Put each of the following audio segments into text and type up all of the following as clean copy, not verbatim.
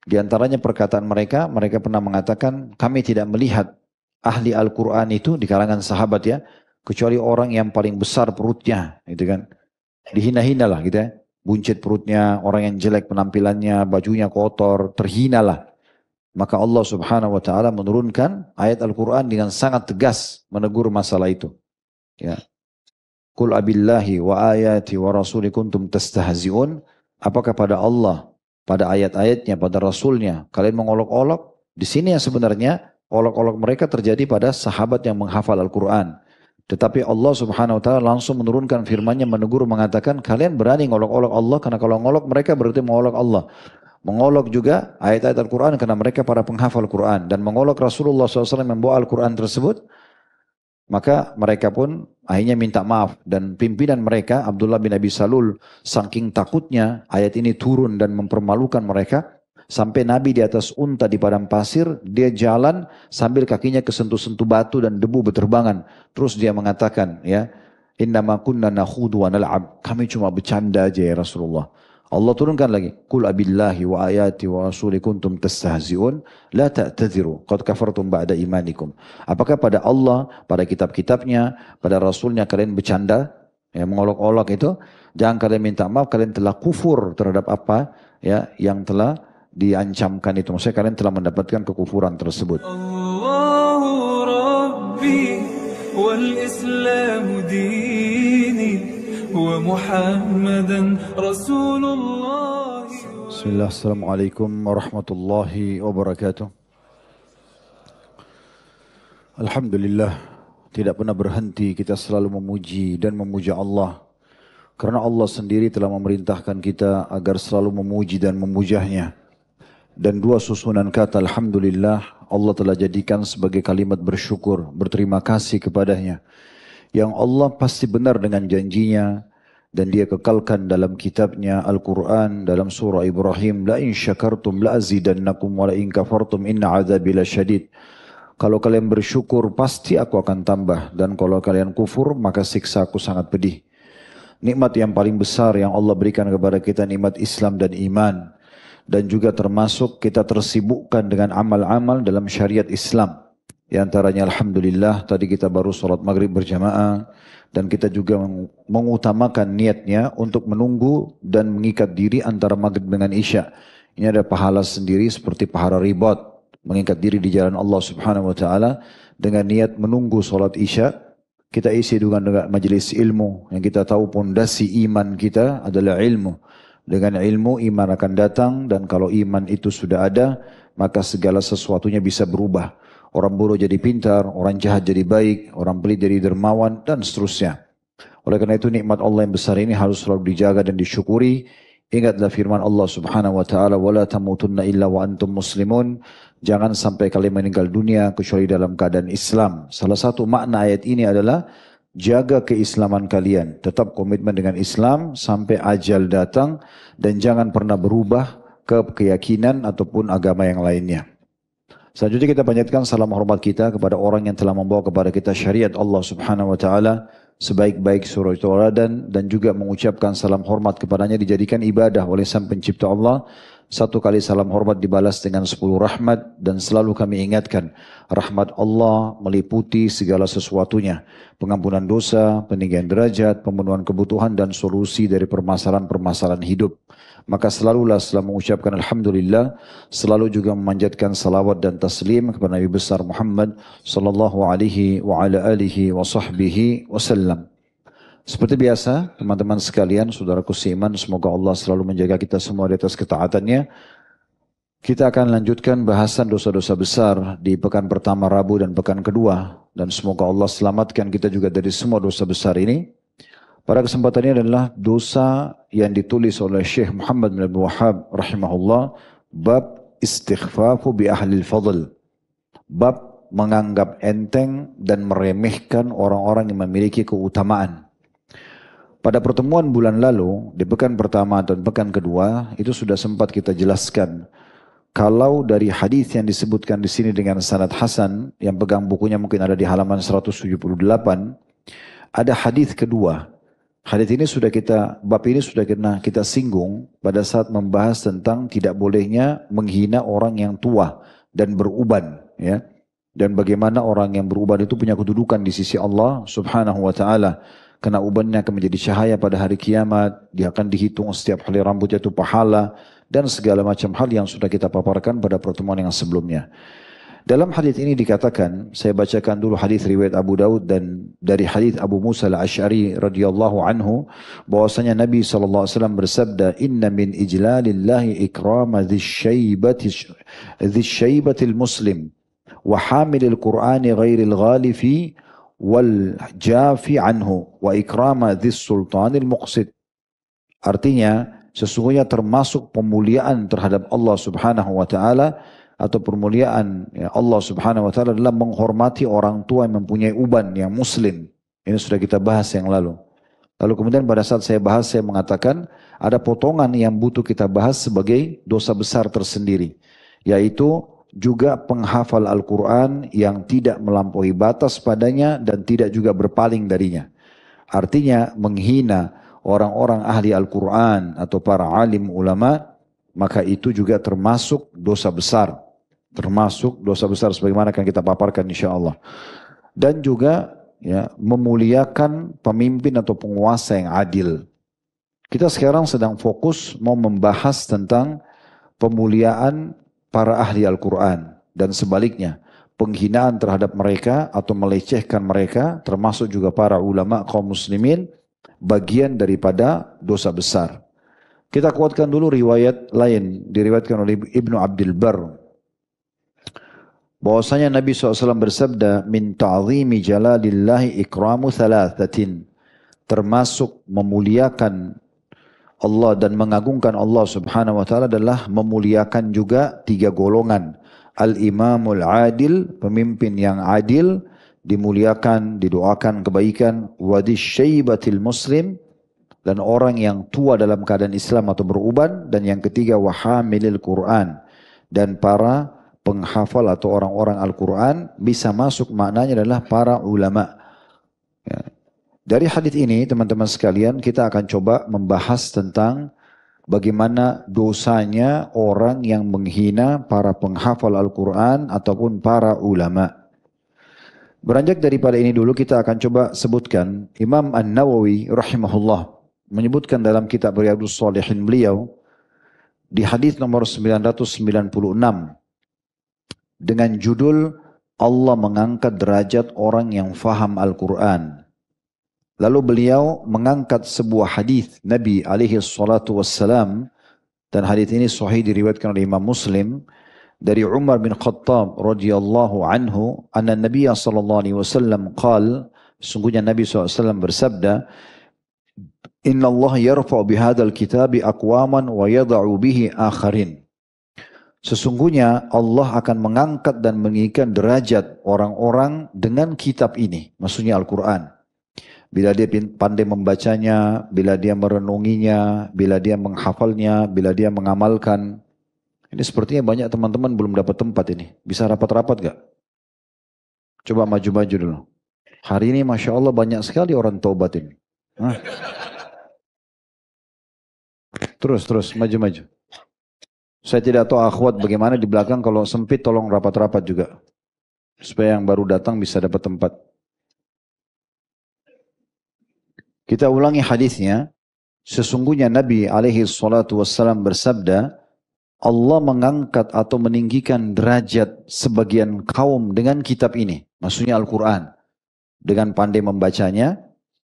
Di antaranya perkataan mereka, mereka pernah mengatakan, kami tidak melihat ahli Al-Quran itu di kalangan sahabat ya, kecuali orang yang paling besar perutnya, gitu kan. Dihina-hina lah gitu ya. Buncit perutnya, orang yang jelek penampilannya, bajunya kotor, terhina lah. Maka Allah subhanahu wa ta'ala menurunkan ayat Al-Quran dengan sangat tegas menegur masalah itu. Ya. Qul abillahi wa ayati wa rasuli kuntum tastahzi'un. Apakah pada Allah, pada ayat-ayatnya, pada Rasulnya, kalian mengolok-olok? Di sini yang sebenarnya olok-olok mereka terjadi pada sahabat yang menghafal Al-Quran. Tetapi Allah subhanahu wa ta'ala langsung menurunkan firman-Nya menegur mengatakan kalian berani ngolok-olok Allah karena kalau ngolok mereka berarti mengolok Allah. Mengolok juga ayat-ayat Al-Quran karena mereka para penghafal Quran. Dan mengolok Rasulullah SAW yang membawa Al-Quran tersebut. Maka mereka pun akhirnya minta maaf. Dan pimpinan mereka Abdullah bin Abi Salul saking takutnya ayat ini turun dan mempermalukan mereka. Sampai Nabi di atas unta di padang pasir, dia jalan sambil kakinya kesentuh-sentuh batu dan debu berterbangan. Terus dia mengatakan, ya, innama kunna nakhudu wa nal'ab. Kami cuma bercanda aja ya Rasulullah. Allah turunkan lagi, Qul abillahi wa ayati wa rasuli kuntum tastahzi'un, la ta'tadhiru, qad kafartum ba'da imanikum. Apakah pada Allah, pada kitab-kitabnya, pada Rasulnya kalian bercanda, ya, mengolok-olok itu, jangan kalian minta maaf, kalian telah kufur terhadap apa ya yang telah diancamkan itu. Maksudnya kalian telah mendapatkan kekufuran tersebut. Allahu Rabbi wal Islamu dini wa Muhammadan Rasulullah. Bismillah, assalamualaikum warahmatullahi wabarakatuh. Alhamdulillah, tidak pernah berhenti kita selalu memuji dan memuja Allah. Karena Allah sendiri telah memerintahkan kita agar selalu memuji dan memujahnya. Dan dua susunan kata Alhamdulillah Allah telah jadikan sebagai kalimat bersyukur, berterima kasih kepadanya. Yang Allah pasti benar dengan janjinya dan dia kekalkan dalam kitabnya Al-Quran dalam surah Ibrahim, la in syakartum la azidannakum wa la in kafartum inna azabi lasyadid. Kalau kalian bersyukur pasti aku akan tambah, dan kalau kalian kufur maka siksa aku sangat pedih. Nikmat yang paling besar yang Allah berikan kepada kita nikmat Islam dan iman. Dan juga termasuk kita tersibukkan dengan amal-amal dalam syariat Islam. Di antaranya Alhamdulillah tadi kita baru sholat maghrib berjamaah. Dan kita juga mengutamakan niatnya untuk menunggu dan mengikat diri antara maghrib dengan isya. Ini ada pahala sendiri seperti pahala ribat. Mengikat diri di jalan Allah subhanahu wa ta'ala. Dengan niat menunggu sholat isya. Kita isi dengan majelis ilmu. Yang kita tahu pondasi iman kita adalah ilmu. Dengan ilmu iman akan datang, dan kalau iman itu sudah ada, maka segala sesuatunya bisa berubah. Orang bodoh jadi pintar, orang jahat jadi baik, orang pelit jadi dermawan, dan seterusnya. Oleh karena itu nikmat Allah yang besar ini harus selalu dijaga dan disyukuri. Ingatlah firman Allah subhanahu wa ta'ala, وَلَا تَمُوتُنَّ إِلَّا وَأَنْتُمْ مُسْلِمُونَ. Jangan sampai kalian meninggal dunia kecuali dalam keadaan Islam. Salah satu makna ayat ini adalah jaga keislaman kalian, tetap komitmen dengan Islam sampai ajal datang dan jangan pernah berubah ke keyakinan ataupun agama yang lainnya. Selanjutnya kita panjatkan salam hormat kita kepada orang yang telah membawa kepada kita syariat Allah subhanahu wa ta'ala sebaik-baik surah Tauladan, dan juga mengucapkan salam hormat kepadanya dijadikan ibadah oleh Sang Pencipta Allah. Satu kali salam hormat dibalas dengan 10 rahmat, dan selalu kami ingatkan rahmat Allah meliputi segala sesuatunya, pengampunan dosa, peninggian derajat, pemenuhan kebutuhan dan solusi dari permasalahan-permasalahan hidup. Maka selalulah setelah mengucapkan Alhamdulillah, selalu juga memanjatkan salawat dan taslim kepada Nabi besar Muhammad sallallahu alaihi wa ala alihi wa sahbihi wasallam. Seperti biasa, teman-teman sekalian, saudaraku seiman, semoga Allah selalu menjaga kita semua di atas ketaatannya. Kita akan lanjutkan bahasan dosa-dosa besar di pekan pertama Rabu dan pekan kedua. Dan semoga Allah selamatkan kita juga dari semua dosa besar ini. Pada kesempatan ini adalah dosa yang ditulis oleh Syekh Muhammad bin Abdul Wahhab rahimahullah, bab istighfafu bi ahlil fadl. Bab menganggap enteng dan meremehkan orang-orang yang memiliki keutamaan. Pada pertemuan bulan lalu, di pekan pertama dan pekan kedua, itu sudah sempat kita jelaskan. Kalau dari hadis yang disebutkan di sini dengan sanad hasan, yang pegang bukunya mungkin ada di halaman 178, ada hadis kedua Hadits ini bab ini sudah kita singgung pada saat membahas tentang tidak bolehnya menghina orang yang tua dan beruban, ya. Dan bagaimana orang yang beruban itu punya kedudukan di sisi Allah Subhanahu wa taala. Karena ubannya akan menjadi cahaya pada hari kiamat, dia akan dihitung setiap helai rambutnya itu pahala dan segala macam hal yang sudah kita paparkan pada pertemuan yang sebelumnya. Dalam hadis ini dikatakan, saya bacakan dulu hadis riwayat Abu Daud dan dari hadis Abu Musa al-Asy'ari radhiyallahu anhu bahwasanya Nabi sallallahu alaihi wasallam bersabda, "Inna min ijlalillahi ikrama dzisyaibati muslim wa hamilil Qur'ani ghairil ghalifi wal jafi anhu wa ikrama dzis sultanil muqsid." Artinya, sesungguhnya termasuk pemuliaan terhadap Allah Subhanahu wa taala atau permuliaan ya Allah Subhanahu wa taala adalah menghormati orang tua yang mempunyai uban yang muslim. Ini sudah kita bahas yang lalu. Lalu kemudian pada saat saya bahas saya mengatakan ada potongan yang butuh kita bahas sebagai dosa besar tersendiri, yaitu juga penghafal Al-Quran yang tidak melampaui batas padanya dan tidak juga berpaling darinya. Artinya menghina orang-orang ahli Al-Quran atau para alim ulama, maka itu juga termasuk dosa besar. Termasuk dosa besar sebagaimana akan kita paparkan insyaAllah. Dan juga ya, memuliakan pemimpin atau penguasa yang adil. Kita sekarang sedang fokus mau membahas tentang pemuliaan para ahli Al-Quran. Dan sebaliknya, penghinaan terhadap mereka atau melecehkan mereka, termasuk juga para ulama kaum muslimin, bagian daripada dosa besar. Kita kuatkan dulu riwayat lain, diriwayatkan oleh Ibnu Abdul Bar. Bahwasanya Nabi SAW bersabda, "Min ta'zimi jalalillahi ikramu thalathatin." Termasuk memuliakan Allah dan mengagungkan Allah Subhanahu wa taala adalah memuliakan juga 3 golongan. Al-imamul adil, pemimpin yang adil, dimuliakan, didoakan kebaikan. Wadhisyaibatil muslim, dan orang yang tua dalam keadaan Islam atau beruban. Dan yang ketiga, wahamilil Quran, dan para penghafal atau orang-orang Al-Quran, bisa masuk maknanya adalah para ulama. Ya. Dari hadis ini teman-teman sekalian kita akan coba membahas tentang bagaimana dosanya orang yang menghina para penghafal Al-Quran ataupun para ulama. Beranjak daripada ini dulu kita akan coba sebutkan Imam An-Nawawi rahimahullah menyebutkan dalam kitab Riyadhus Shalihin beliau di hadis nomor 996 dengan judul Allah mengangkat derajat orang yang faham Al-Quran. Lalu beliau mengangkat sebuah hadis Nabi alaihi salatu wassalam, dan hadis ini sahih diriwayatkan oleh Imam Muslim dari Umar bin Khattab radhiyallahu anhu, anna Nabi sallallahu alaihi wasallam qala, sungguhnya Nabi SAW bersabda, "Inna Allah yarfa'u bihadzal kitabi aqwaman wa yada'u bihi akharin." Sesungguhnya Allah akan mengangkat dan meninggikan derajat orang-orang dengan kitab ini. Maksudnya Al-Quran. Bila dia pandai membacanya, bila dia merenunginya, bila dia menghafalnya, bila dia mengamalkan. Ini sepertinya banyak teman-teman belum dapat tempat ini. Bisa rapat-rapat gak? Coba maju-maju dulu. Hari ini Masya Allah banyak sekali orang taubat ini. Terus, maju-maju. Saya tidak tahu akhwat bagaimana di belakang, kalau sempit tolong rapat-rapat juga. Supaya yang baru datang bisa dapat tempat. Kita ulangi hadisnya. Sesungguhnya Nabi alaihi salatu wassalam bersabda, Allah mengangkat atau meninggikan derajat sebagian kaum dengan kitab ini. Maksudnya Al-Quran. Dengan pandai membacanya.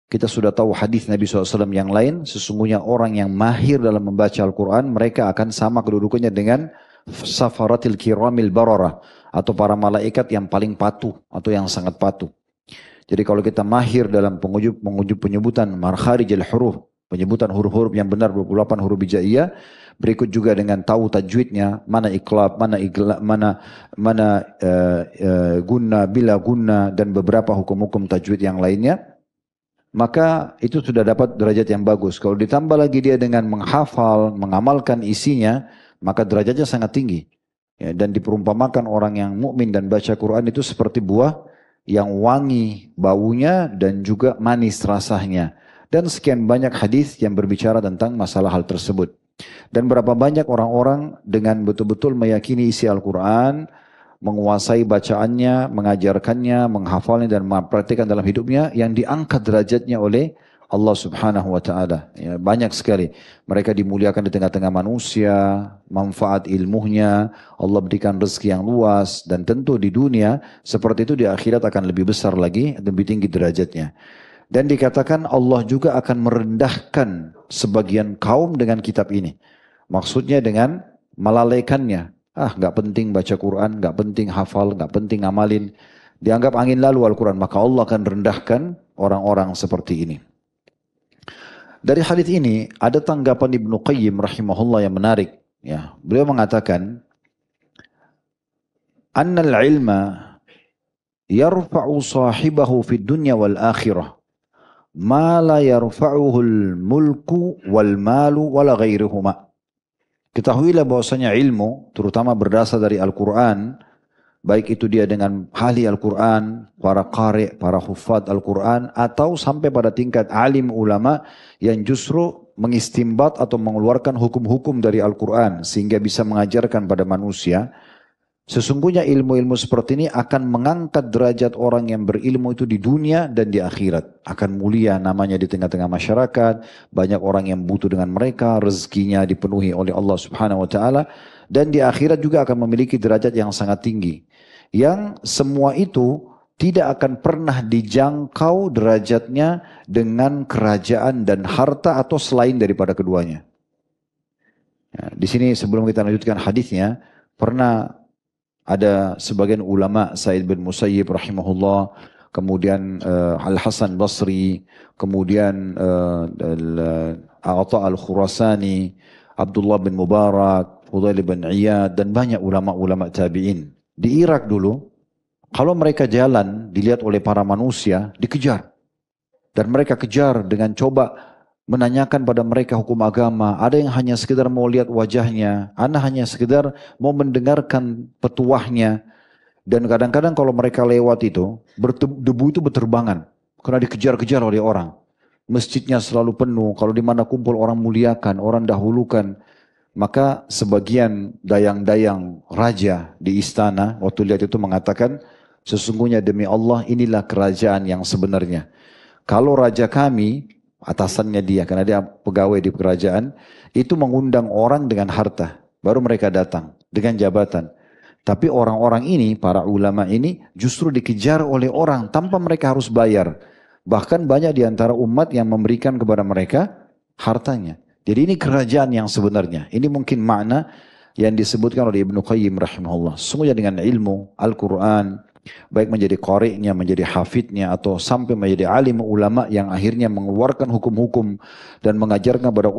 Kita sudah tahu hadis Nabi SAW yang lain, sesungguhnya orang yang mahir dalam membaca Al-Quran, mereka akan sama kedudukannya dengan safaratil kiramil bararah, atau para malaikat yang paling patuh, atau yang sangat patuh. Jadi kalau kita mahir dalam penyebutan markharijil huruf, penyebutan huruf-huruf yang benar 28 huruf hijaiyah, berikut juga dengan tahu tajwidnya, mana iqlab, mana gunna, bila gunna, dan beberapa hukum-hukum tajwid yang lainnya, maka itu sudah dapat derajat yang bagus. Kalau ditambah lagi dia dengan menghafal, mengamalkan isinya, maka derajatnya sangat tinggi. Ya, dan diperumpamakan orang yang mukmin dan baca Quran itu seperti buah yang wangi baunya dan juga manis rasanya. Dan sekian banyak hadis yang berbicara tentang masalah hal tersebut. Dan berapa banyak orang-orang dengan betul-betul meyakini isi Al-Quran, menguasai bacaannya, mengajarkannya, menghafalnya dan mempraktikkan dalam hidupnya yang diangkat derajatnya oleh Allah Subhanahu wa taala. Ya, banyak sekali mereka dimuliakan di tengah-tengah manusia, manfaat ilmunya, Allah berikan rezeki yang luas dan tentu di dunia seperti itu di akhirat akan lebih besar lagi, lebih tinggi derajatnya. Dan dikatakan Allah juga akan merendahkan sebagian kaum dengan kitab ini. Maksudnya dengan melalaikannya. Ah, nggak penting baca Quran, nggak penting hafal, nggak penting amalin. Dianggap angin lalu Al-Quran, maka Allah akan rendahkan orang-orang seperti ini. Dari hadis ini ada tanggapan Ibnu Qayyim rahimahullah yang menarik. Ya, beliau mengatakan, "Annal ilma yarfa'u sahibahu fid dunya wal akhirah, ma la yarfa'uhu al-mulku wal malu wala ghairuhuma." Ketahuilah bahwasanya ilmu, terutama berdasar dari Al-Quran, baik itu dia dengan ahli Al-Quran, para qari, para hufad Al-Quran, atau sampai pada tingkat alim ulama yang justru mengistimbat atau mengeluarkan hukum-hukum dari Al-Quran sehingga bisa mengajarkan pada manusia. Sesungguhnya ilmu-ilmu seperti ini akan mengangkat derajat orang yang berilmu itu di dunia dan di akhirat. Akan mulia namanya di tengah-tengah masyarakat. Banyak orang yang butuh dengan mereka. Rezekinya dipenuhi oleh Allah Subhanahu wa taala. Dan di akhirat juga akan memiliki derajat yang sangat tinggi. Yang semua itu tidak akan pernah dijangkau derajatnya dengan kerajaan dan harta atau selain daripada keduanya. Ya, di sini sebelum kita lanjutkan hadisnya, pernah ada sebagian ulama, Sa'id bin Musayyib rahimahullah, kemudian Al-Hasan Basri, kemudian Ata Al-Khurasani, Abdullah bin Mubarak, Fudail bin Iyad, dan banyak ulama-ulama tabi'in. Di Irak dulu, kalau mereka jalan, dilihat oleh para manusia, dikejar. Dan mereka kejar dengan coba menanyakan pada mereka hukum agama. Ada yang hanya sekedar mau lihat wajahnya. Ada hanya sekedar mau mendengarkan petuahnya. Dan kadang-kadang kalau mereka lewat itu, debu itu berterbangan. Karena dikejar-kejar oleh orang. Masjidnya selalu penuh. Kalau di mana kumpul orang muliakan, orang dahulukan. Maka sebagian dayang-dayang raja di istana, waktu lihat itu mengatakan, sesungguhnya demi Allah inilah kerajaan yang sebenarnya. Kalau raja kami, atasannya dia, karena dia pegawai di kerajaan, itu mengundang orang dengan harta. Baru mereka datang dengan jabatan. Tapi orang-orang ini, para ulama ini justru dikejar oleh orang tanpa mereka harus bayar. Bahkan banyak di antara umat yang memberikan kepada mereka hartanya. Jadi ini kerajaan yang sebenarnya. Ini mungkin makna yang disebutkan oleh Ibnu Qayyim rahimahullah. Semuanya dengan ilmu, Al-Quran, baik menjadi qari'nya, menjadi hafidnya, atau sampai menjadi alim ulama yang akhirnya mengeluarkan hukum-hukum dan mengajarkan kepada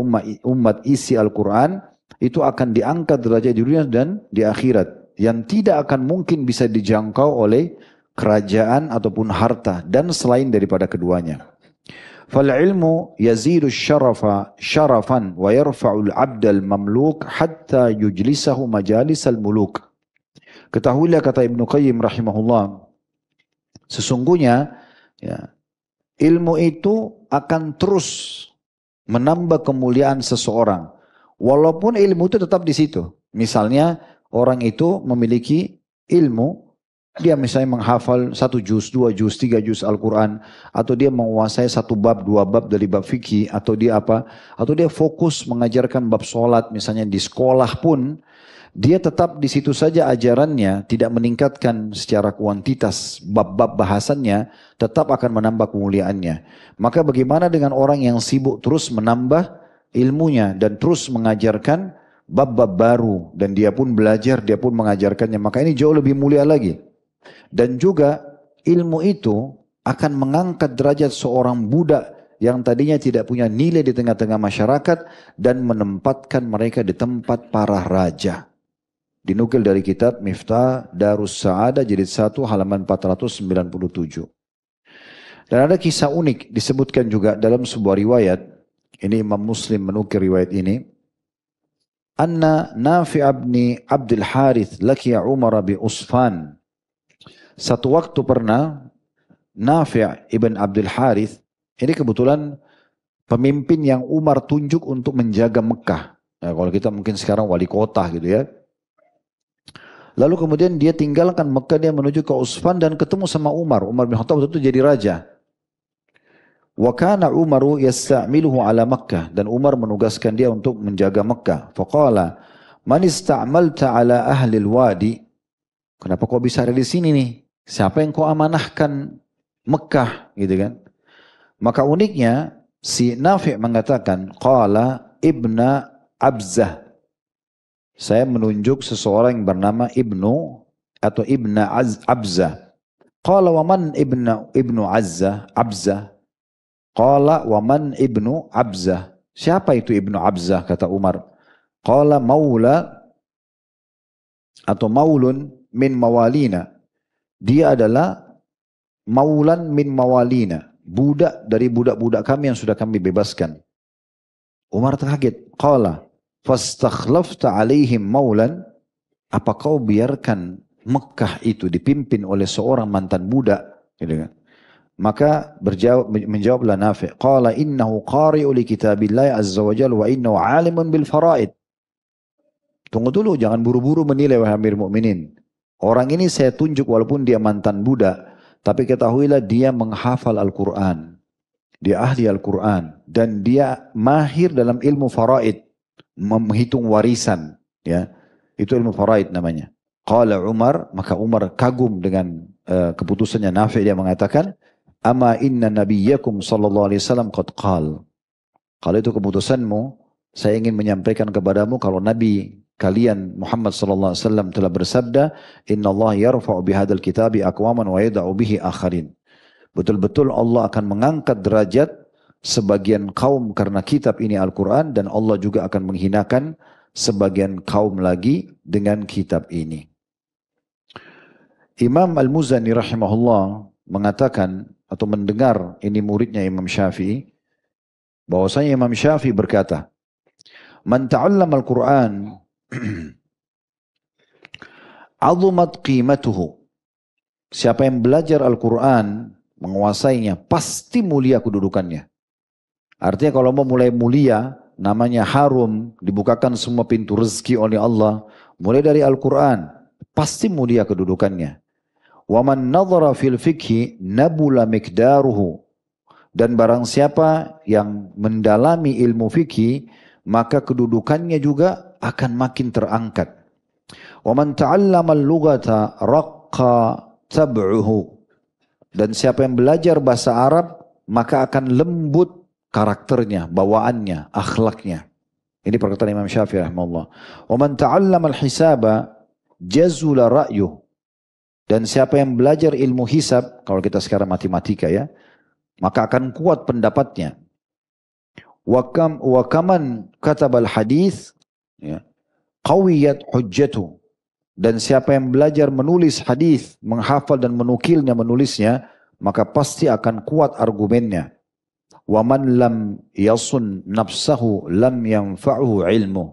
umat isi Al-Quran, itu akan diangkat derajat di dunia dan di akhirat, yang tidak akan mungkin bisa dijangkau oleh kerajaan ataupun harta dan selain daripada keduanya. فالعلم يزيد الشرف شرفا ويرفع العبد المملوك حتى يجلسه مجالس الملوك. Ketahuilah kata Ibnu Qayyim rahimahullah, sesungguhnya ya, ilmu itu akan terus menambah kemuliaan seseorang. Walaupun ilmu itu tetap di situ. Misalnya orang itu memiliki ilmu, dia misalnya menghafal 1 juz, 2 juz, 3 juz Al-Quran, atau dia menguasai 1 bab, 2 bab dari bab fikih, atau dia apa, atau dia fokus mengajarkan bab sholat, misalnya di sekolah pun, dia tetap di situ saja ajarannya, tidak meningkatkan secara kuantitas bab-bab bahasannya, tetap akan menambah kemuliaannya. Maka bagaimana dengan orang yang sibuk terus menambah ilmunya dan terus mengajarkan bab-bab baru, dan dia pun belajar, dia pun mengajarkannya, maka ini jauh lebih mulia lagi. Dan juga ilmu itu akan mengangkat derajat seorang budak yang tadinya tidak punya nilai di tengah-tengah masyarakat dan menempatkan mereka di tempat para raja. Dinukil dari kitab Miftah Darus Sa'adah jilid 1 halaman 497. Dan ada kisah unik disebutkan juga dalam sebuah riwayat. Ini Imam Muslim menukil riwayat ini. Anna Nafi' bin Abdul Harith laqiya Umar bi Usfan. Satu waktu pernah Nafi' ibn Abdul Harith, ini kebetulan Pemimpin yang Umar tunjuk untuk menjaga Mekah. Nah, kalau kita mungkin sekarang wali kota gitu ya. Lalu kemudian dia tinggalkan Mekah, dia menuju ke Utsman dan ketemu sama Umar. Umar bin Khattab itu jadi raja. Wa kana Umaru yasta'miluhu ala Makkah, dan Umar menugaskan dia untuk menjaga Mekah. Faqala, "Man ista'malta ala ahli al-wadi?" Kenapa kau bisa ada di sini nih? Siapa yang kau amanahkan Mekah gitu kan? Maka uniknya si Nafi' mengatakan, qala Ibna Abzah. Saya menunjuk seseorang yang bernama Ibnu atau Abzah. Qala wa man Ibnu Abzah. Qala wa man Ibnu Abzah. Siapa itu Ibnu Abzah, kata Umar. Qala maula atau maulun min mawalina. Dia adalah maulan min mawalina, budak dari budak-budak kami yang sudah kami bebaskan. Umar terkaget. Qala fastakhlafta alaihim maulan. Apa kau biarkan Mekah itu dipimpin oleh seorang mantan budak? Gitu kan. Maka menjawablah Nafi'. Qala innahu qari'u li kitabillahi azza wa jalla wa innahu alimun bil faraid. Tunggu dulu, jangan buru-buru menilai wahai Amir Mukminin. Orang ini saya tunjuk walaupun dia mantan budak, tapi ketahuilah dia menghafal Al-Quran. Dia ahli Al-Quran. Dan dia mahir dalam ilmu faraid. Menghitung warisan. Ya, itu ilmu faraid namanya. Qala Umar, maka Umar kagum dengan keputusannya Nafi'. Dia mengatakan, ama inna nabiyyakum sallallahu alaihi wasallam qad qal. Kalau itu keputusanmu, saya ingin menyampaikan kepadamu kalau Nabi kalian Muhammad sallallahu alaihi wasallam telah bersabda, "Inna Allah yarfa'u bihadzal kitabi aqwaman wa yad'u bihi akharin." Betul-betul Allah akan mengangkat derajat sebagian kaum karena kitab ini Al-Qur'an, dan Allah juga akan menghinakan sebagian kaum lagi dengan kitab ini. Imam Al-Muzani rahimahullah mengatakan atau mendengar ini muridnya Imam Syafi'i, bahwasanya Imam Syafi'i berkata, "Man ta'allama Al-Qur'an azumat qimatuhu." Siapa yang belajar Al-Quran, menguasainya, pasti mulia kedudukannya. Artinya kalau mau mulai mulia, namanya harum, dibukakan semua pintu rezeki oleh Allah, mulai dari Al-Quran, pasti mulia kedudukannya. Wa man nadhara fil fikhi nabula miqdaruhu. Dan barang siapa yang mendalami ilmu fikih, maka kedudukannya juga akan makin terangkat. Wa man ta'allama al-lughata raqqa tab'uhu. Dan siapa yang belajar bahasa Arab, maka akan lembut karakternya, bawaannya, akhlaknya. Ini perkataan Imam Syafi'i rahimahullah. Wa man ta'allama al-hisaba jazula ra'yuh. Dan siapa yang belajar ilmu hisab, kalau kita sekarang matematika ya, maka akan kuat pendapatnya. Wa kaman katabal hadis, ya, qawiyat hujjatu. Dan siapa yang belajar menulis hadis, menghafal dan menukilnya, menulisnya, maka pasti akan kuat argumennya. Wa man lam yasun nafsahu lam yanfa'uhu ilmu.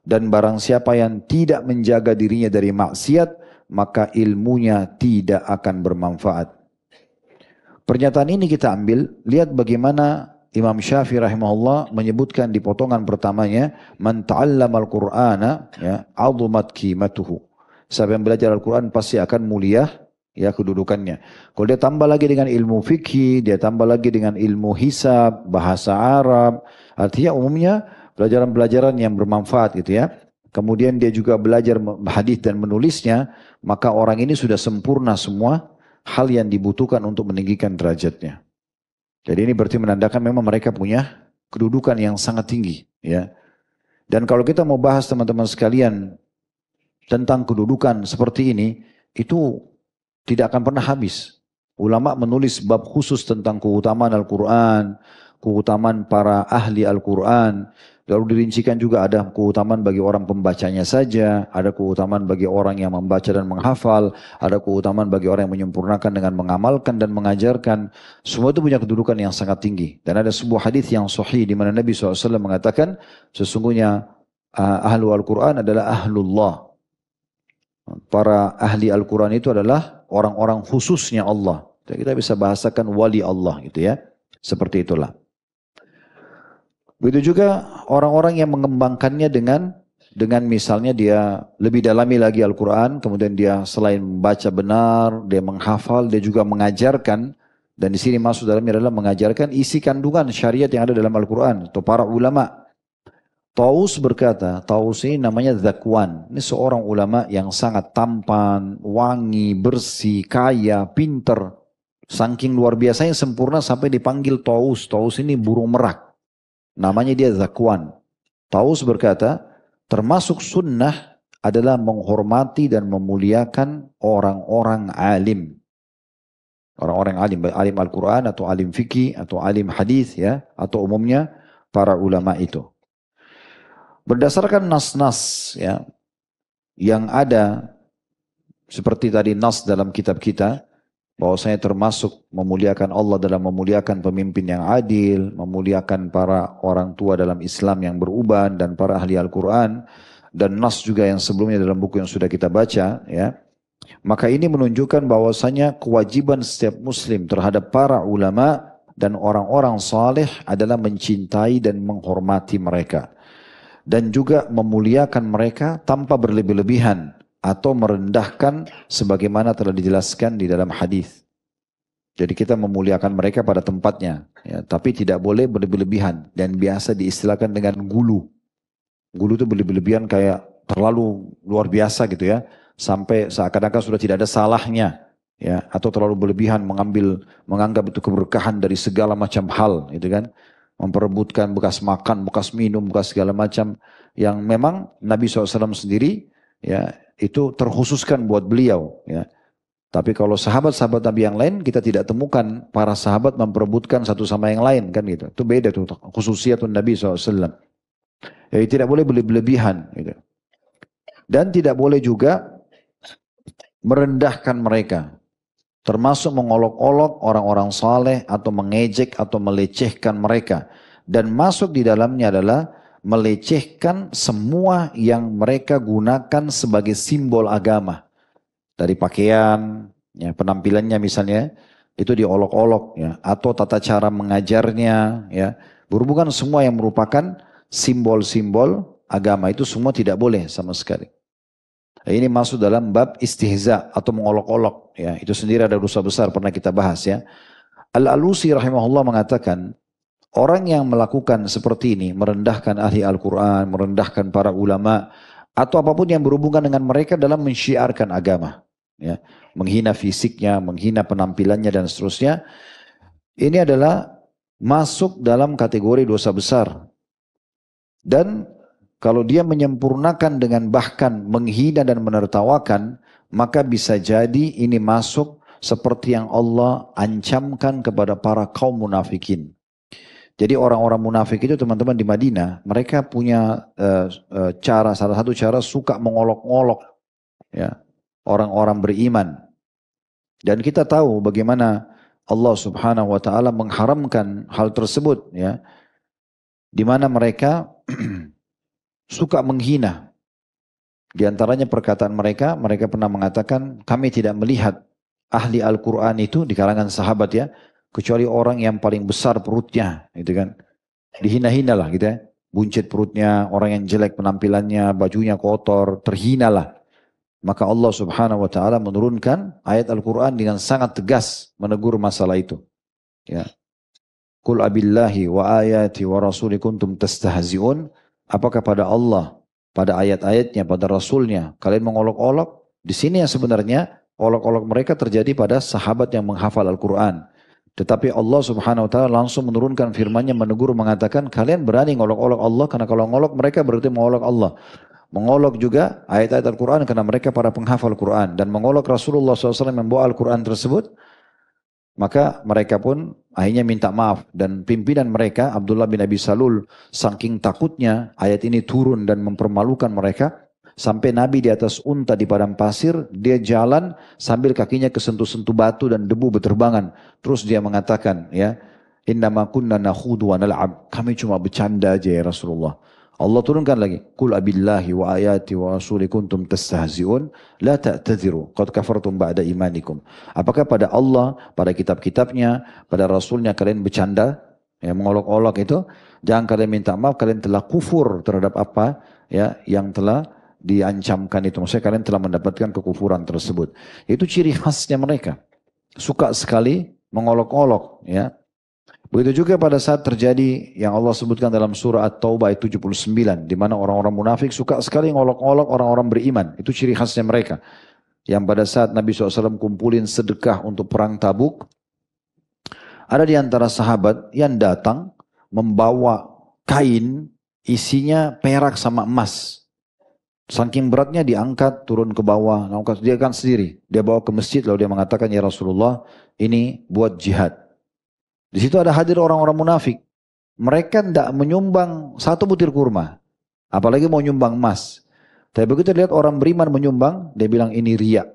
Dan barang siapa yang tidak menjaga dirinya dari maksiat, maka ilmunya tidak akan bermanfaat. Pernyataan ini kita ambil, lihat bagaimana Imam Syafi'i rahimahullah menyebutkan di potongan pertamanya, man ta'allama al-Qur'ana ya azumat qimatuhu. Siapa yang belajar Al-Quran pasti akan mulia ya kedudukannya. Kalau dia tambah lagi dengan ilmu fikih, dia tambah lagi dengan ilmu hisab, bahasa Arab, artinya umumnya pelajaran-pelajaran yang bermanfaat gitu ya. Kemudian dia juga belajar hadis dan menulisnya, maka orang ini sudah sempurna semua hal yang dibutuhkan untuk meninggikan derajatnya. Jadi ini berarti menandakan memang mereka punya kedudukan yang sangat tinggi ya. Dan kalau kita mau bahas teman-teman sekalian tentang kedudukan seperti ini, itu tidak akan pernah habis. Ulama menulis bab khusus tentang keutamaan Al-Quran, keutamaan para ahli Al-Quran. Lalu dirincikan juga ada keutamaan bagi orang pembacanya saja, ada keutamaan bagi orang yang membaca dan menghafal, ada keutamaan bagi orang yang menyempurnakan dengan mengamalkan dan mengajarkan. Semua itu punya kedudukan yang sangat tinggi. Dan ada sebuah hadis yang sahih di mana Nabi SAW mengatakan, sesungguhnya ahlu Al-Quran adalah ahlullah. Para ahli Al-Quran itu adalah orang-orang khususnya Allah. Kita bisa bahasakan wali Allah gitu ya. Seperti itulah. Begitu juga orang-orang yang mengembangkannya dengan misalnya dia lebih dalami lagi Al-Quran, kemudian dia selain membaca benar, dia menghafal, dia juga mengajarkan, dan di sini masuk dalamnya adalah mengajarkan isi kandungan syariat yang ada dalam Al-Quran, atau para ulama. Taus berkata, Taus ini namanya Zakwan, ini seorang ulama yang sangat tampan, wangi, bersih, kaya, pinter, saking luar biasanya sempurna sampai dipanggil Taus. Taus ini burung merak, namanya dia Zakwan. Taus berkata, termasuk sunnah adalah menghormati dan memuliakan orang-orang alim. Orang-orang alim, alim Al-Quran atau alim fikih atau alim hadis ya, atau umumnya para ulama itu. Berdasarkan nas-nas ya, yang ada seperti tadi nas dalam kitab kita, bahwasanya termasuk memuliakan Allah dalam memuliakan pemimpin yang adil, memuliakan para orang tua dalam Islam yang beruban dan para ahli Al-Quran, dan nas juga yang sebelumnya dalam buku yang sudah kita baca ya. Maka ini menunjukkan bahwasanya kewajiban setiap muslim terhadap para ulama dan orang-orang saleh adalah mencintai dan menghormati mereka. Dan juga memuliakan mereka tanpa berlebih-lebihan atau merendahkan sebagaimana telah dijelaskan di dalam hadis. Jadi kita memuliakan mereka pada tempatnya, ya, tapi tidak boleh berlebih-lebihan dan biasa diistilahkan dengan gulu. Gulu itu berlebih-lebihan kayak terlalu luar biasa gitu ya, sampai seakan-akan sudah tidak ada salahnya, ya, atau terlalu berlebihan menganggap itu keberkahan dari segala macam hal, gitu kan? Memperebutkan bekas makan, bekas minum, bekas segala macam yang memang Nabi SAW sendiri ya itu terkhususkan buat beliau ya. Tapi kalau sahabat-sahabat Nabi yang lain kita tidak temukan para sahabat memperebutkan satu sama yang lain kan gitu. Itu beda tuh khususiyatun Nabi SAW. Jadi tidak boleh berlebihan gitu. Dan tidak boleh juga merendahkan mereka. Termasuk mengolok-olok orang-orang saleh atau mengejek atau melecehkan mereka. Dan masuk di dalamnya adalah melecehkan semua yang mereka gunakan sebagai simbol agama. Dari pakaian, ya, penampilannya misalnya, itu diolok-olok, ya, atau tata cara mengajarnya, ya. Berhubungan semua yang merupakan simbol-simbol agama itu semua tidak boleh sama sekali. Ini masuk dalam bab istihza atau mengolok-olok. Ya, itu sendiri ada dosa besar pernah kita bahas ya. Al-Alusi rahimahullah mengatakan, orang yang melakukan seperti ini, merendahkan ahli Al-Quran, merendahkan para ulama, atau apapun yang berhubungan dengan mereka dalam mensyiarkan agama. Ya, menghina fisiknya, menghina penampilannya dan seterusnya. Ini adalah masuk dalam kategori dosa besar. Dan kalau dia menyempurnakan dengan bahkan menghina dan menertawakan, maka bisa jadi ini masuk seperti yang Allah ancamkan kepada para kaum munafikin. Jadi orang-orang munafik itu teman-teman di Madinah, mereka punya salah satu cara suka mengolok-olok ya, orang-orang beriman. Dan kita tahu bagaimana Allah Subhanahu wa taala mengharamkan hal tersebut ya. Di mana mereka suka menghina. Di antaranya perkataan mereka, mereka pernah mengatakan, kami tidak melihat ahli Al-Quran itu di kalangan sahabat ya, kecuali orang yang paling besar perutnya, gitu kan. Dihina-hina lah gitu ya. Buncit perutnya, orang yang jelek penampilannya, bajunya kotor, terhina lah. Maka Allah Subhanahu wa taala menurunkan ayat Al-Quran dengan sangat tegas menegur masalah itu. Ya. Qul abillahi wa ayati wa rasuli kuntum tastahzi'un. Apakah pada Allah, pada ayat-ayatnya, pada Rasulnya, kalian mengolok-olok? Di sini yang sebenarnya olok-olok mereka terjadi pada sahabat yang menghafal Al-Quran. Tetapi Allah Subhanahu Wa Taala langsung menurunkan firman-Nya menegur mengatakan, kalian berani ngolok-olok Allah karena kalau ngolok mereka berarti mengolok Allah. Mengolok juga ayat-ayat Al-Quran karena mereka para penghafal Al-Quran. Dan mengolok Rasulullah SAW yang membawa Al-Quran tersebut. Maka mereka pun akhirnya minta maaf. Dan pimpinan mereka Abdullah bin Abi Salul saking takutnya ayat ini turun dan mempermalukan mereka. Sampai Nabi di atas unta di padang pasir. Dia jalan sambil kakinya kesentuh-sentuh batu dan debu berterbangan. Terus dia mengatakan ya, innama kunna nakhudu wa nal'ab. Kami cuma bercanda aja ya Rasulullah. Allah turunkan lagi, Qul abillahi wa ayati wa rasuli kuntum tastahzi'un la ta'tadhiru qad kafartum ba'da imanikum. Apakah pada Allah, pada kitab-kitabnya, pada Rasulnya kalian bercanda, ya, mengolok-olok itu, Jangan kalian minta maaf, kalian telah kufur terhadap apa ya yang telah diancamkan itu. Maksudnya kalian telah mendapatkan kekufuran tersebut. Itu ciri khasnya mereka. Suka sekali mengolok-olok ya. Begitu juga pada saat terjadi yang Allah sebutkan dalam surah At-Taubah ayat 79. Di mana orang-orang munafik suka sekali ngolok-olok orang-orang beriman. Itu ciri khasnya mereka. Yang pada saat Nabi SAW kumpulin sedekah untuk perang Tabuk. Ada di antara sahabat yang datang membawa kain isinya perak sama emas. Saking beratnya diangkat turun ke bawah. Dia kan sendiri. Dia bawa ke masjid lalu dia mengatakan, ya Rasulullah ini buat jihad. Di situ ada hadir orang-orang munafik. Mereka tidak menyumbang satu butir kurma. Apalagi mau nyumbang emas. Tapi begitu lihat orang beriman menyumbang, dia bilang ini riya.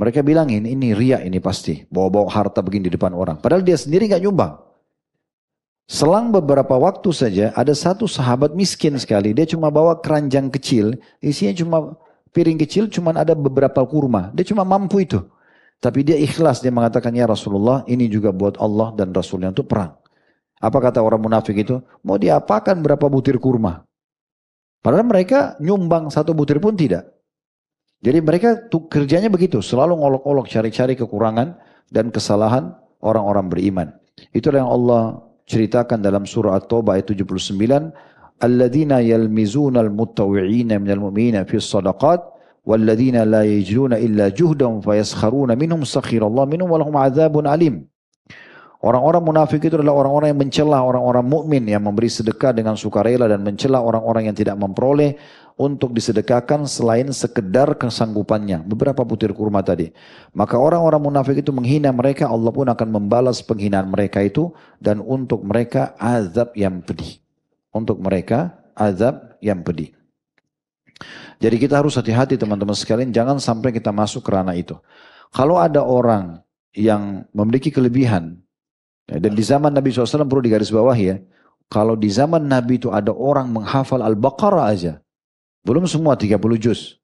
Mereka bilangin ini riya ini pasti. Bawa-bawa harta begini di depan orang. Padahal dia sendiri nggak nyumbang. Selang beberapa waktu saja ada satu sahabat miskin sekali. Dia cuma bawa keranjang kecil. Isinya cuma piring kecil, cuma ada beberapa kurma. Dia cuma mampu itu. Tapi dia ikhlas, dia mengatakan, ya Rasulullah ini juga buat Allah dan Rasulnya untuk perang. Apa kata orang munafik itu? Mau diapakan berapa butir kurma? Padahal mereka nyumbang satu butir pun tidak. Jadi mereka kerjanya begitu, selalu ngolok-olok, cari-cari kekurangan dan kesalahan orang-orang beriman. Itulah yang Allah ceritakan dalam surah At-Taubah ayat 79. Alladzina yalmizuna al-muttawwi'ina minal mu'minina fi sadaqat. وَالَّذِينَ لَا يَجْلُونَ إِلَّا جُهْدًا فَيَسْخَرُونَ مِنْهُمْ سَخِرَ اللَّهُ مِنْهُمْ وَلَهُمْ عَذَابٌ أَلِيمٌ. Orang-orang munafik itu adalah orang-orang yang mencela orang-orang mukmin yang memberi sedekah dengan sukarela dan mencela orang-orang yang tidak memperoleh untuk disedekahkan selain sekedar kesanggupannya. Beberapa butir kurma tadi. Maka orang-orang munafik itu menghina mereka, Allah pun akan membalas penghinaan mereka itu dan untuk mereka azab yang pedih. Untuk mereka azab yang pedih. Jadi kita harus hati-hati teman-teman sekalian, jangan sampai kita masuk ke ranah itu. Kalau ada orang yang memiliki kelebihan, ya, dan di zaman Nabi SAW perlu digarisbawahi ya, kalau di zaman Nabi itu ada orang menghafal Al-Baqarah aja, belum semua 30 juz,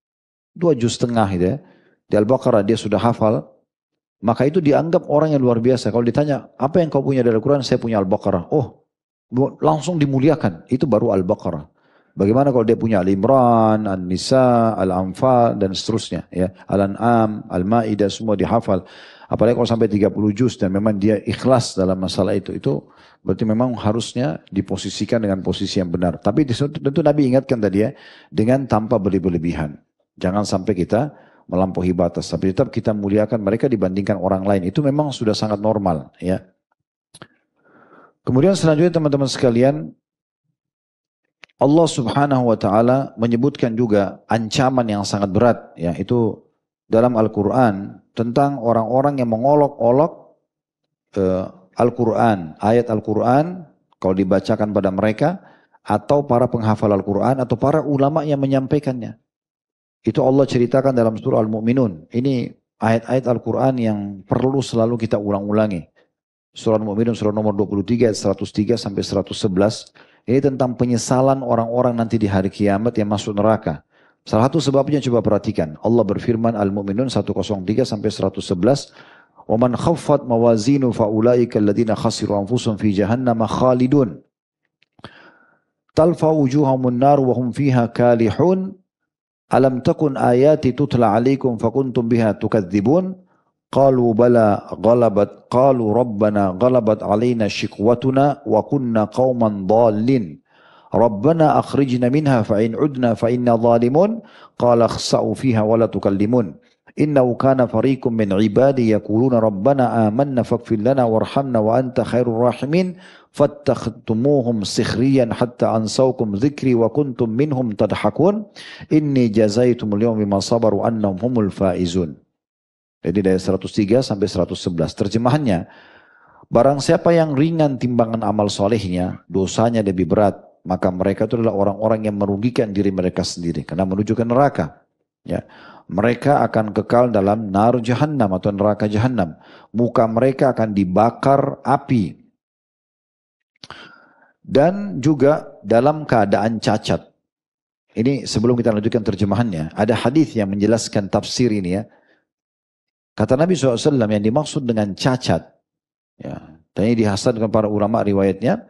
2 juz setengah gitu ya, di Al-Baqarah dia sudah hafal, maka itu dianggap orang yang luar biasa. Kalau ditanya, apa yang kau punya dari Al-Quran? Saya punya Al-Baqarah. Oh, langsung dimuliakan, itu baru Al-Baqarah. Bagaimana kalau dia punya Al-Imran, An-Nisa, Al-Anfal dan seterusnya ya. Al-An'am, Al-Ma'idah semua dihafal. Apalagi kalau sampai 30 juz dan memang dia ikhlas dalam masalah itu berarti memang harusnya diposisikan dengan posisi yang benar. Tapi tentu Nabi ingatkan tadi ya, dengan tanpa berlebihan. Jangan sampai kita melampaui batas, tapi tetap kita muliakan mereka dibandingkan orang lain. Itu memang sudah sangat normal ya. Kemudian selanjutnya teman-teman sekalian, Allah Subhanahu wa taala menyebutkan juga ancaman yang sangat berat ya, itu dalam Al-Qur'an tentang orang-orang yang mengolok-olok Al-Qur'an, ayat Al-Qur'an kalau dibacakan pada mereka atau para penghafal Al-Qur'an atau para ulama yang menyampaikannya. Itu Allah ceritakan dalam surah Al-Mu'minun. Ini ayat-ayat Al-Qur'an yang perlu selalu kita ulang-ulangi. Surah Al-Mu'minun surah nomor 23 ayat 103 sampai 111. Ini tentang penyesalan orang-orang nanti di hari kiamat yang masuk neraka. Salah satu sebabnya coba perhatikan. Allah berfirman Al-Mu'minun 103 sampai 111. وَمَنْ خَفَّتْ مَوَازِينُ فَأُولَٰئِكَ الَّذِينَ خَسِرُوا أَنفُسَهُمْ فِي جَهَنَّمَ خَالِدُونَ تَلْفَحُ وُجُوهَهُمُ النَّارُ وَهُمْ فِيهَا كَالِحُونَ أَلَمْ تَكُنْ آيَاتِي تُتْلَى عَلَيْكُمْ فَكُنْتُمْ بِهَا تُكَذِّبُونَ قالوا بلى قالوا ربنا غلبت علينا شقوتنا وكنا قوما ضالين ربنا أخرجنا منها فإن عدنا فإنا ظالمون قال اخسأوا فيها ولا تكلمون إنه كان فريق من عبادي يقولون ربنا آمنا فاغفر لنا وارحمنا وأنت خير الراحمين فاتخذتموهم سخريا حتى أنسوكم ذكري وكنتم منهم تضحكون إني جزيتم اليوم بما صبروا أنهم هم الفائزون. Jadi dari 103 sampai 111. Terjemahannya, barang siapa yang ringan timbangan amal solehnya, dosanya lebih berat, maka mereka itu adalah orang-orang yang merugikan diri mereka sendiri karena menuju ke neraka. Ya, mereka akan kekal dalam nar jahannam atau neraka jahannam. Muka mereka akan dibakar api dan juga dalam keadaan cacat. Ini sebelum kita lanjutkan terjemahannya, ada hadis yang menjelaskan tafsir ini ya. Kata Nabi SAW yang dimaksud dengan cacat, ya, dan ini dihasankan para ulama riwayatnya,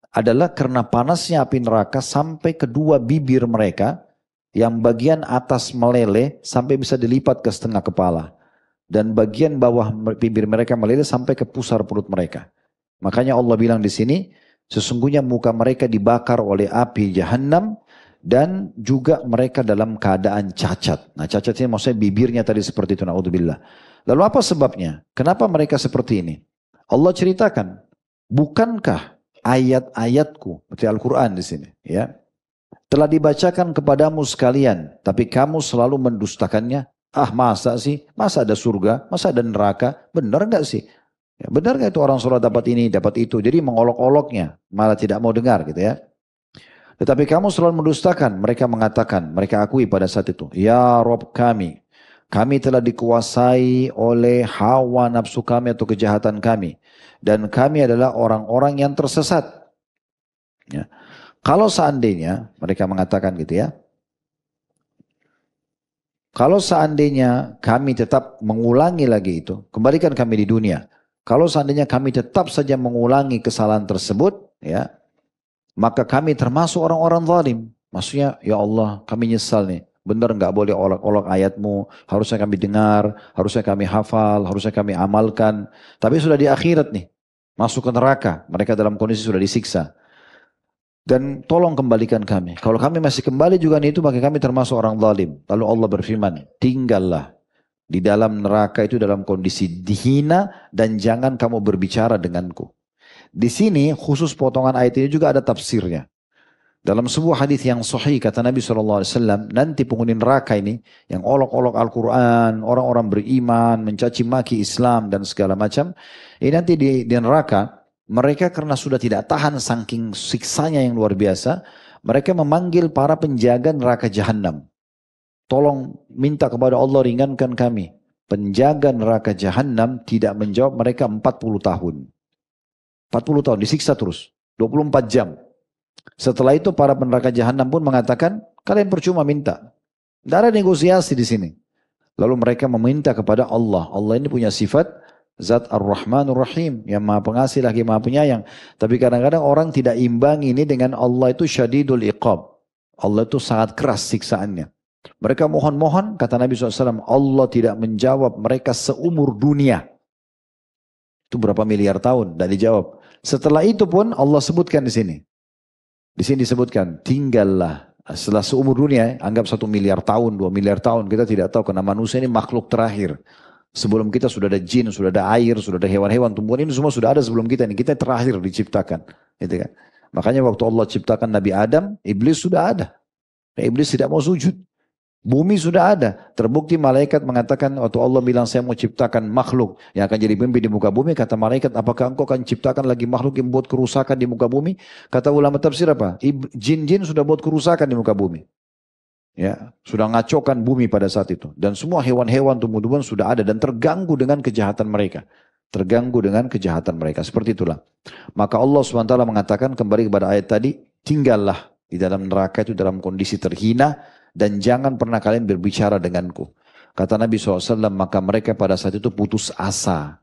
adalah karena panasnya api neraka sampai kedua bibir mereka yang bagian atas meleleh sampai bisa dilipat ke setengah kepala. Dan bagian bawah bibir mereka meleleh sampai ke pusar perut mereka. Makanya Allah bilang di sini, sesungguhnya muka mereka dibakar oleh api Jahannam dan juga mereka dalam keadaan cacat. Nah, cacat ini maksudnya bibirnya tadi seperti itu, naudzubillah. Lalu apa sebabnya? Kenapa mereka seperti ini? Allah ceritakan, bukankah ayat-ayatku, berarti Al-Quran di sini, ya, telah dibacakan kepadamu sekalian, tapi kamu selalu mendustakannya. Ah, masa sih? Masa ada surga? Masa ada neraka? Benar nggak sih? Ya, benar nggak itu orang sholat dapat ini, dapat itu? Jadi mengolok-oloknya, malah tidak mau dengar gitu ya. Tetapi kamu selalu mendustakan. Mereka mengatakan, mereka akui pada saat itu, ya Rob kami telah dikuasai oleh hawa nafsu kami atau kejahatan kami. Dan kami adalah orang-orang yang tersesat. Ya. Kalau seandainya, mereka mengatakan gitu ya, kalau seandainya kami tetap mengulangi lagi itu, kembalikan kami di dunia. Kalau seandainya kami tetap saja mengulangi kesalahan tersebut, ya, maka kami termasuk orang-orang zalim. Maksudnya, ya Allah, kami nyesal nih. Benar nggak boleh olok-olok ayatmu, harusnya kami dengar, harusnya kami hafal, harusnya kami amalkan. Tapi sudah di akhirat nih, masuk ke neraka, mereka dalam kondisi sudah disiksa. Dan tolong kembalikan kami. Kalau kami masih kembali juga itu, maka kami termasuk orang zalim. Lalu Allah berfirman, tinggallah di dalam neraka itu dalam kondisi dihina dan jangan kamu berbicara denganku. Di sini khusus potongan ayat ini juga ada tafsirnya. Dalam sebuah hadis yang sahih kata Nabi SAW, nanti penghuni neraka ini yang olok-olok Al-Quran, orang-orang beriman, mencaci maki Islam dan segala macam, ini nanti di neraka, mereka karena sudah tidak tahan saking siksanya yang luar biasa, mereka memanggil para penjaga neraka Jahannam. Tolong minta kepada Allah ringankan kami. Penjaga neraka Jahannam tidak menjawab, mereka 40 tahun. 40 tahun disiksa terus, 24 jam. Setelah itu para peneraka Jahannam pun mengatakan, kalian percuma minta. Tidak ada negosiasi di sini. Lalu mereka meminta kepada Allah. Allah ini punya sifat Zat Ar-Rahmanur Rahim, yang maha pengasih lagi maha penyayang. Tapi kadang-kadang orang tidak imbang ini dengan Allah itu syadidul iqab. Allah itu sangat keras siksaannya. Mereka mohon-mohon, kata Nabi SAW, Allah tidak menjawab mereka seumur dunia. Itu berapa miliar tahun, tidak dijawab. Setelah itu pun Allah sebutkan di sini. Di sini disebutkan, tinggallah setelah seumur dunia, anggap 1 miliar tahun, 2 miliar tahun, kita tidak tahu karena manusia ini makhluk terakhir. Sebelum kita sudah ada jin, sudah ada air, sudah ada hewan-hewan, tumbuhan, ini semua sudah ada sebelum kita. Ini kita terakhir diciptakan. Gitu kan? Makanya waktu Allah ciptakan Nabi Adam, iblis sudah ada. Iblis tidak mau sujud. Bumi sudah ada. Terbukti malaikat mengatakan waktu Allah bilang saya mau ciptakan makhluk yang akan jadi pemimpin di muka bumi. Kata malaikat, apakah engkau akan ciptakan lagi makhluk yang buat kerusakan di muka bumi? Kata ulama tafsir apa? Jin-jin sudah buat kerusakan di muka bumi. Ya, sudah ngacaukan bumi pada saat itu. Dan semua hewan-hewan, tumbuh-tumbuhan sudah ada dan terganggu dengan kejahatan mereka. Terganggu dengan kejahatan mereka. Seperti itulah. Maka Allah SWT mengatakan kembali kepada ayat tadi, tinggallah di dalam neraka itu dalam kondisi terhina dan jangan pernah kalian berbicara denganku. Kata Nabi SAW, maka mereka pada saat itu putus asa.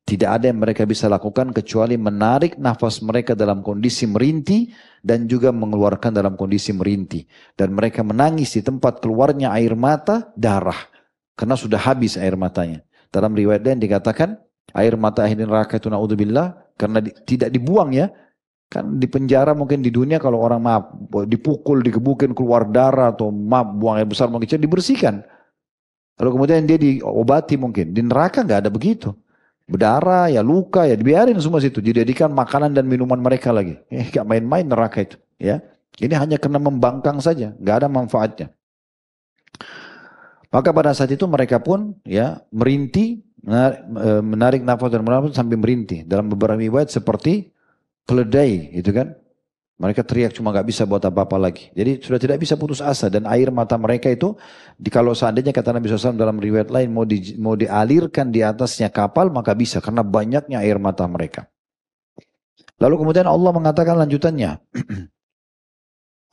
Tidak ada yang mereka bisa lakukan kecuali menarik nafas mereka dalam kondisi merintih dan juga mengeluarkan dalam kondisi merintih. Dan mereka menangis di tempat keluarnya air mata, darah. Karena sudah habis air matanya. Dalam riwayat lain dikatakan, air mata ahli neraka itu na'udzubillah, karena tidak dibuang ya. Kan di penjara mungkin di dunia kalau orang maaf, dipukul, dikebukin keluar darah atau maaf buang air besar mungkin dibersihkan. Lalu kemudian dia diobati mungkin. Di neraka nggak ada begitu. Berdarah, ya luka, ya dibiarin semua situ. Dijadikan makanan dan minuman mereka lagi. Gak main-main neraka itu. Ya, ini hanya karena membangkang saja. Gak ada manfaatnya. Maka pada saat itu mereka pun ya merintih, menarik nafas dan menafas sambil merintih. Dalam beberapa riwayat seperti keledai gitu kan. Mereka teriak cuma gak bisa buat apa-apa lagi. Jadi sudah tidak bisa putus asa. Dan air mata mereka itu, kalau seandainya kata Nabi SAW dalam riwayat lain, mau dialirkan di atasnya kapal, maka bisa. Karena banyaknya air mata mereka. Lalu kemudian Allah mengatakan lanjutannya.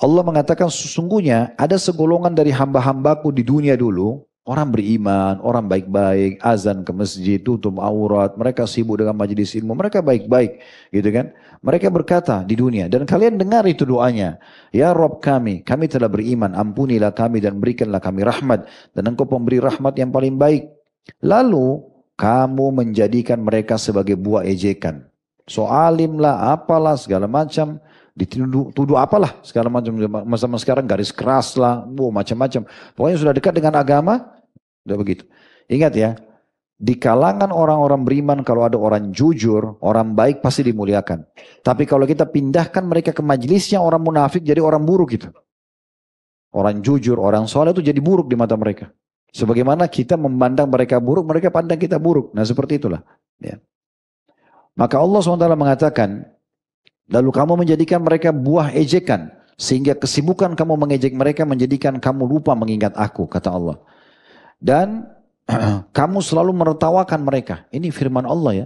Allah mengatakan sesungguhnya ada segolongan dari hamba-hambaku di dunia dulu. Orang beriman, orang baik-baik, azan ke masjid, tutup aurat, mereka sibuk dengan majelis ilmu, mereka baik-baik, gitu kan? Mereka berkata di dunia, dan kalian dengar itu doanya, ya Rob kami telah beriman, ampunilah kami dan berikanlah kami rahmat, dan engkau pemberi rahmat yang paling baik. Lalu kamu menjadikan mereka sebagai buah ejekan. So alim lah, apalah segala macam, dituduh apalah segala macam, masa sekarang garis keras lah, macam-macam. Pokoknya sudah dekat dengan agama. Udah begitu. Ingat ya, di kalangan orang-orang beriman kalau ada orang jujur, orang baik pasti dimuliakan. Tapi kalau kita pindahkan mereka ke majelisnya orang munafik jadi orang buruk gitu. Orang jujur, orang soleh itu jadi buruk di mata mereka. Sebagaimana kita memandang mereka buruk, mereka pandang kita buruk. Nah seperti itulah. Ya. Maka Allah SWT mengatakan, lalu kamu menjadikan mereka buah ejekan. Sehingga kesibukan kamu mengejek mereka menjadikan kamu lupa mengingat aku, kata Allah. Dan kamu selalu menertawakan mereka. Ini firman Allah ya.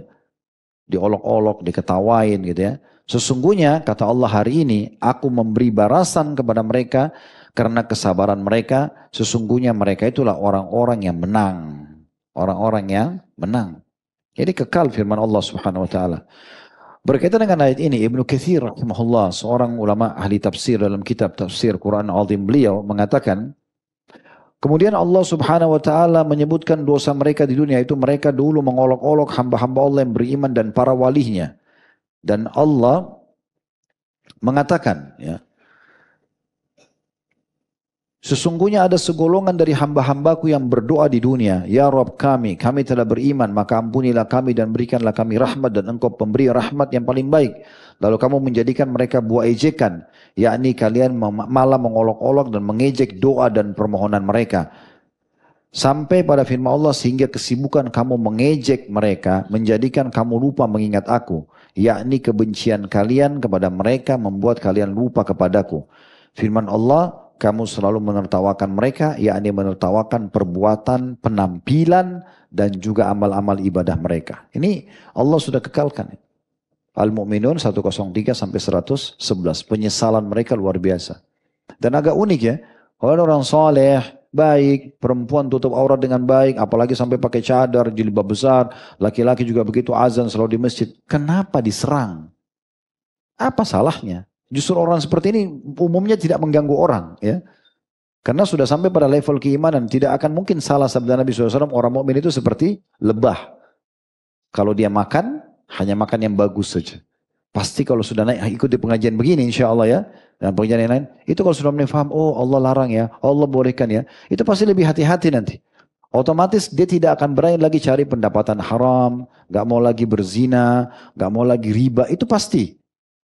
Diolok-olok, diketawain gitu ya. Sesungguhnya kata Allah hari ini, aku memberi balasan kepada mereka karena kesabaran mereka. Sesungguhnya mereka itulah orang-orang yang menang. Orang-orang yang menang. Jadi kekal firman Allah Subhanahu wa taala. Berkaitan dengan ayat ini, Ibnu Katsir rahimahullah, seorang ulama ahli tafsir dalam kitab tafsir Quran Azim beliau mengatakan, kemudian Allah Subhanahu wa taala menyebutkan dosa mereka di dunia itu mereka dulu mengolok-olok hamba-hamba Allah yang beriman dan para walinya. Dan Allah mengatakan ya, sesungguhnya ada segolongan dari hamba-hambaku yang berdoa di dunia, ya Rabb kami telah beriman, maka ampunilah kami dan berikanlah kami rahmat dan engkau pemberi rahmat yang paling baik. Lalu kamu menjadikan mereka buah ejekan, yakni kalian malah mengolok-olok dan mengejek doa dan permohonan mereka. Sampai pada firman Allah, sehingga kesibukan kamu mengejek mereka, menjadikan kamu lupa mengingat aku, yakni kebencian kalian kepada mereka membuat kalian lupa kepadaku. Firman Allah, kamu selalu menertawakan mereka, yakni menertawakan perbuatan, penampilan, dan juga amal-amal ibadah mereka. Ini Allah sudah kekalkan. Al-Mu'minun 103 sampai 111. Penyesalan mereka luar biasa. Dan agak unik ya, kalau orang soleh, baik, perempuan tutup aurat dengan baik, apalagi sampai pakai cadar, jilbab besar, laki-laki juga begitu azan selalu di masjid. Kenapa diserang? Apa salahnya? Justru orang seperti ini umumnya tidak mengganggu orang, ya. Karena sudah sampai pada level keimanan, tidak akan mungkin salah sabda Nabi SAW, orang mukmin itu seperti lebah. Kalau dia makan, hanya makan yang bagus saja. Pasti kalau sudah naik, ikut di pengajian begini insya Allah ya, dan pengajian yang lain, itu kalau sudah mulai paham, oh Allah larang ya, Allah bolehkan ya, itu pasti lebih hati-hati nanti. Otomatis dia tidak akan berani lagi cari pendapatan haram, gak mau lagi berzina, gak mau lagi riba, itu pasti.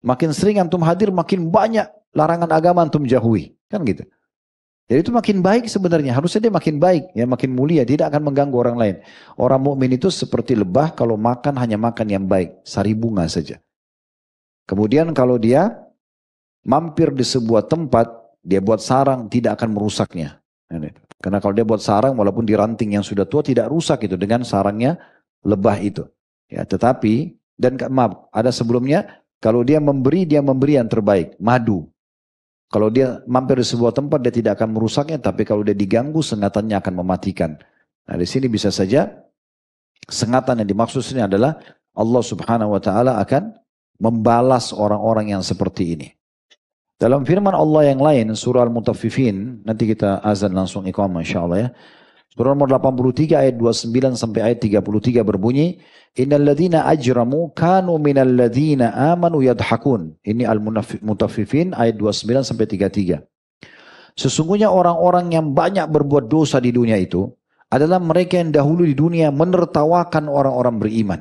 Makin sering antum hadir, makin banyak larangan agama antum jauhi. Kan gitu. Jadi itu makin baik sebenarnya. Harusnya dia makin baik, ya makin mulia, tidak akan mengganggu orang lain. Orang mukmin itu seperti lebah, kalau makan hanya makan yang baik, sari bunga saja. Kemudian kalau dia mampir di sebuah tempat, dia buat sarang, tidak akan merusaknya. Karena kalau dia buat sarang, walaupun di ranting yang sudah tua, tidak rusak itu dengan sarangnya lebah itu. Ya, tetapi, dan maaf, ada sebelumnya, kalau dia memberi yang terbaik, madu. Kalau dia mampir di sebuah tempat, dia tidak akan merusaknya, tapi kalau dia diganggu, sengatannya akan mematikan. Nah, di sini bisa saja, sengatan yang dimaksud sini adalah Allah Subhanahu wa taala akan membalas orang-orang yang seperti ini. Dalam firman Allah yang lain, surah Al-Mutaffifin, nanti kita azan langsung iqamah insyaallah ya. Surah nomor 83 ayat 29 sampai ayat 33 berbunyi, innal ladzina ajramu kanu minal ladzina amanu yadhakun. Ini Al-Mutaffifin ayat 29 sampai 33. Sesungguhnya orang-orang yang banyak berbuat dosa di dunia itu adalah mereka yang dahulu di dunia menertawakan orang-orang beriman.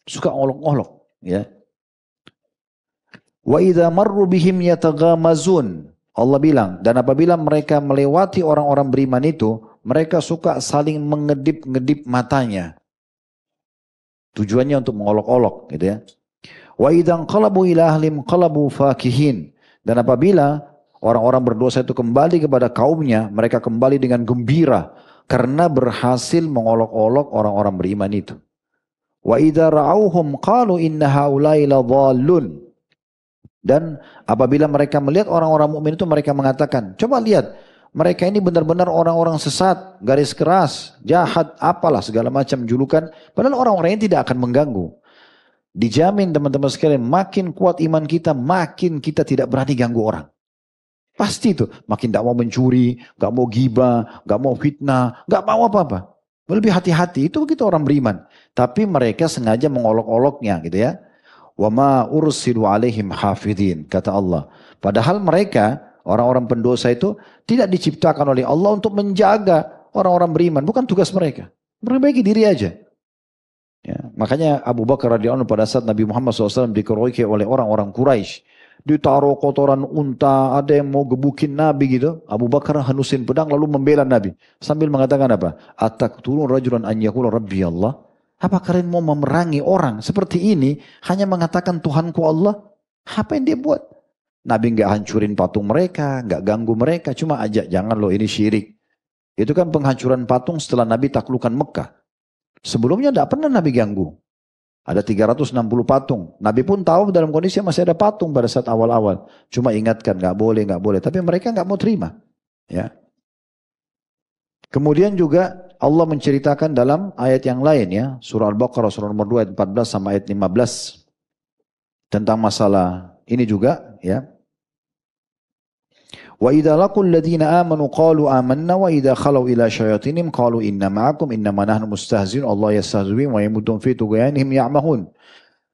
Suka olok-olok, ya. Wa idza marru bihim yataghamazun. Allah bilang, dan apabila mereka melewati orang-orang beriman itu, mereka suka saling mengedip-ngedip matanya. Tujuannya untuk mengolok-olok, gitu ya. Wa idzan qalabu ila ahlim qalabu fakihin. Dan apabila orang-orang berdosa itu kembali kepada kaumnya, mereka kembali dengan gembira karena berhasil mengolok-olok orang-orang beriman itu. Wa idza ra'auhum qalu inna haula'i ladhallun. Dan apabila mereka melihat orang-orang mukmin itu, mereka mengatakan, coba lihat, Mereka ini benar-benar orang-orang sesat, garis keras, jahat, apalah segala macam julukan. Padahal orang-orang ini tidak akan mengganggu. Dijamin teman-teman sekalian, makin kuat iman kita, makin kita tidak berani ganggu orang. Pasti itu, makin tidak mau mencuri, gak mau ghibah, gak mau fitnah, gak mau apa-apa. Lebih hati-hati, itu begitu orang beriman. Tapi mereka sengaja mengolok-oloknya gitu ya. Wa ma ursilu alaihim hafidhin, kata Allah. Padahal mereka, orang-orang pendosa itu tidak diciptakan oleh Allah untuk menjaga orang-orang beriman. Bukan tugas mereka. Perbaiki diri aja. Ya, makanya Abu Bakar radhiyallahu anhu pada saat Nabi Muhammad SAW dikeroyok oleh orang-orang Quraisy, ditaruh kotoran unta, ada yang mau gebukin Nabi gitu. Abu Bakar hanusin pedang lalu membela Nabi. Sambil mengatakan apa? Ataqtulun rajulan an yaqula rabbi Allah. Apa kalian mau memerangi orang seperti ini hanya mengatakan Tuhanku Allah? Apa yang dia buat? Nabi nggak hancurin patung mereka, nggak ganggu mereka, cuma ajak jangan loh ini syirik. Itu kan penghancuran patung setelah Nabi taklukkan Mekah. Sebelumnya tidak pernah Nabi ganggu. Ada 360 patung. Nabi pun tahu dalam kondisi masih ada patung pada saat awal-awal. Cuma ingatkan nggak boleh, nggak boleh. Tapi mereka nggak mau terima. Ya. Kemudian juga Allah menceritakan dalam ayat yang lain ya. Surah Al-Baqarah surah nomor 2 ayat 14 sama ayat 15. Tentang masalah ini juga ya. Wa idza laqul ladzina amanu qalu amanna wa idza khalau ila syayatinihim qalu inna ma'akum innama nahnu mustahzi'un Allah yastahzi wa yamuddum fi tughyanihim ya'mahun.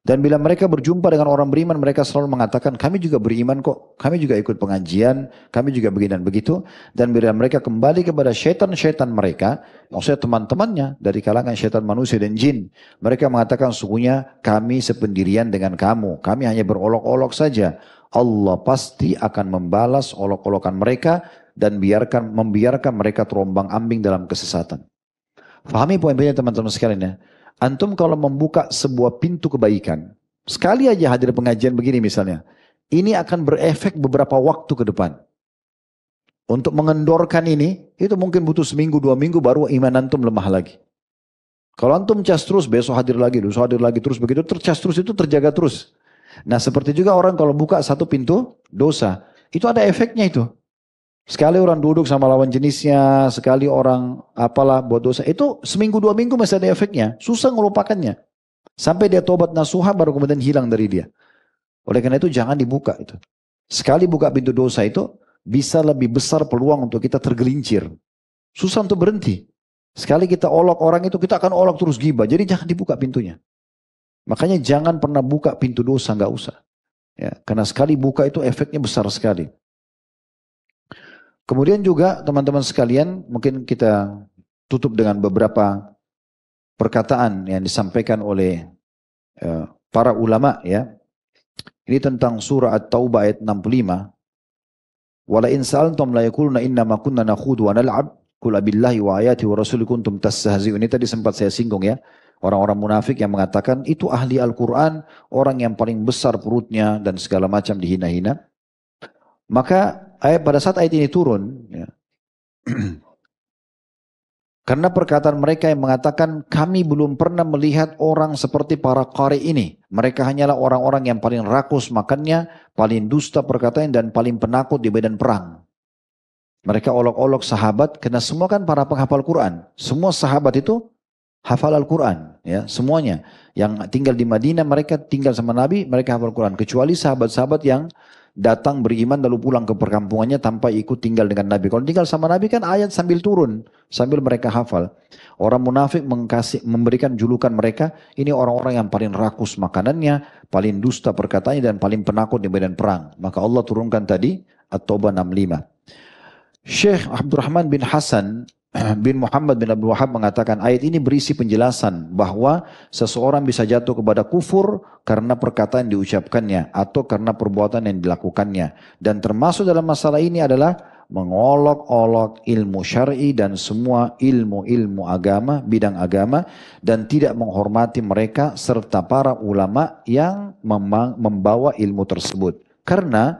Dan bila mereka berjumpa dengan orang beriman, mereka selalu mengatakan, kami juga beriman kok, kami juga ikut pengajian, kami juga begini dan begitu. Dan bila mereka kembali kepada syaitan-syaitan mereka, maksudnya teman-temannya dari kalangan syaitan manusia dan jin, mereka mengatakan, sungguhnya kami sependirian dengan kamu, kami hanya berolok-olok saja. Allah pasti akan membalas olok-olokan mereka dan membiarkan mereka terombang ambing dalam kesesatan. Fahami poin-poinnya teman-teman sekalian ya. Antum kalau membuka sebuah pintu kebaikan, sekali aja hadir pengajian begini misalnya, ini akan berefek beberapa waktu ke depan. Untuk mengendorkan ini, itu mungkin butuh seminggu, 2 minggu baru iman antum lemah lagi. Kalau antum cas terus, besok hadir lagi, terus begitu, tercas terus itu terjaga terus. Nah seperti juga orang kalau buka satu pintu dosa, itu ada efeknya itu. Sekali orang duduk sama lawan jenisnya, sekali orang apalah buat dosa, itu seminggu 2 minggu masih ada efeknya. Susah ngelupakannya. Sampai dia tobat nasuha baru kemudian hilang dari dia. Oleh karena itu jangan dibuka itu. Sekali buka pintu dosa itu bisa lebih besar peluang untuk kita tergelincir. Susah untuk berhenti. Sekali kita olok orang itu kita akan olok terus ghibah. Jadi jangan dibuka pintunya. Makanya jangan pernah buka pintu dosa, nggak usah. Ya, karena sekali buka itu efeknya besar sekali. Kemudian juga teman-teman sekalian mungkin kita tutup dengan beberapa perkataan yang disampaikan oleh para ulama ya. Ini tentang surah At-Taubah ayat 65. Wala in sa'altum la yaquluna inna ma kunna nakhudu wa nal'ab qul billahi wa ayati wa rasuli kuntum tastahzi'un. Ini tadi sempat saya singgung ya. Orang-orang munafik yang mengatakan itu ahli Al-Quran, orang yang paling besar perutnya dan segala macam dihina-hina. Maka pada saat ayat ini turun, ya, karena perkataan mereka yang mengatakan kami belum pernah melihat orang seperti para qari ini. Mereka hanyalah orang-orang yang paling rakus makannya, paling dusta perkataan dan paling penakut di medan perang. Mereka olok-olok sahabat karena semua kan para penghafal Quran. Semua sahabat itu hafal Al-Quran, ya semuanya. Yang tinggal di Madinah mereka tinggal sama Nabi, mereka hafal Quran. Kecuali sahabat-sahabat yang datang beriman lalu pulang ke perkampungannya tanpa ikut tinggal dengan Nabi. Kalau tinggal sama Nabi kan ayat sambil turun, sambil mereka hafal. Orang munafik memberikan julukan mereka, ini orang-orang yang paling rakus makanannya, paling dusta perkataannya dan paling penakut di medan perang. Maka Allah turunkan tadi At-Taubah 65. Syekh Abdurrahman bin Hasan bin Muhammad bin Abdul Wahab mengatakan ayat ini berisi penjelasan bahwa seseorang bisa jatuh kepada kufur karena perkataan yang diucapkannya atau karena perbuatan yang dilakukannya. Dan termasuk dalam masalah ini adalah mengolok-olok ilmu syar'i dan semua ilmu-ilmu agama, bidang agama, dan tidak menghormati mereka serta para ulama yang membawa ilmu tersebut. Karena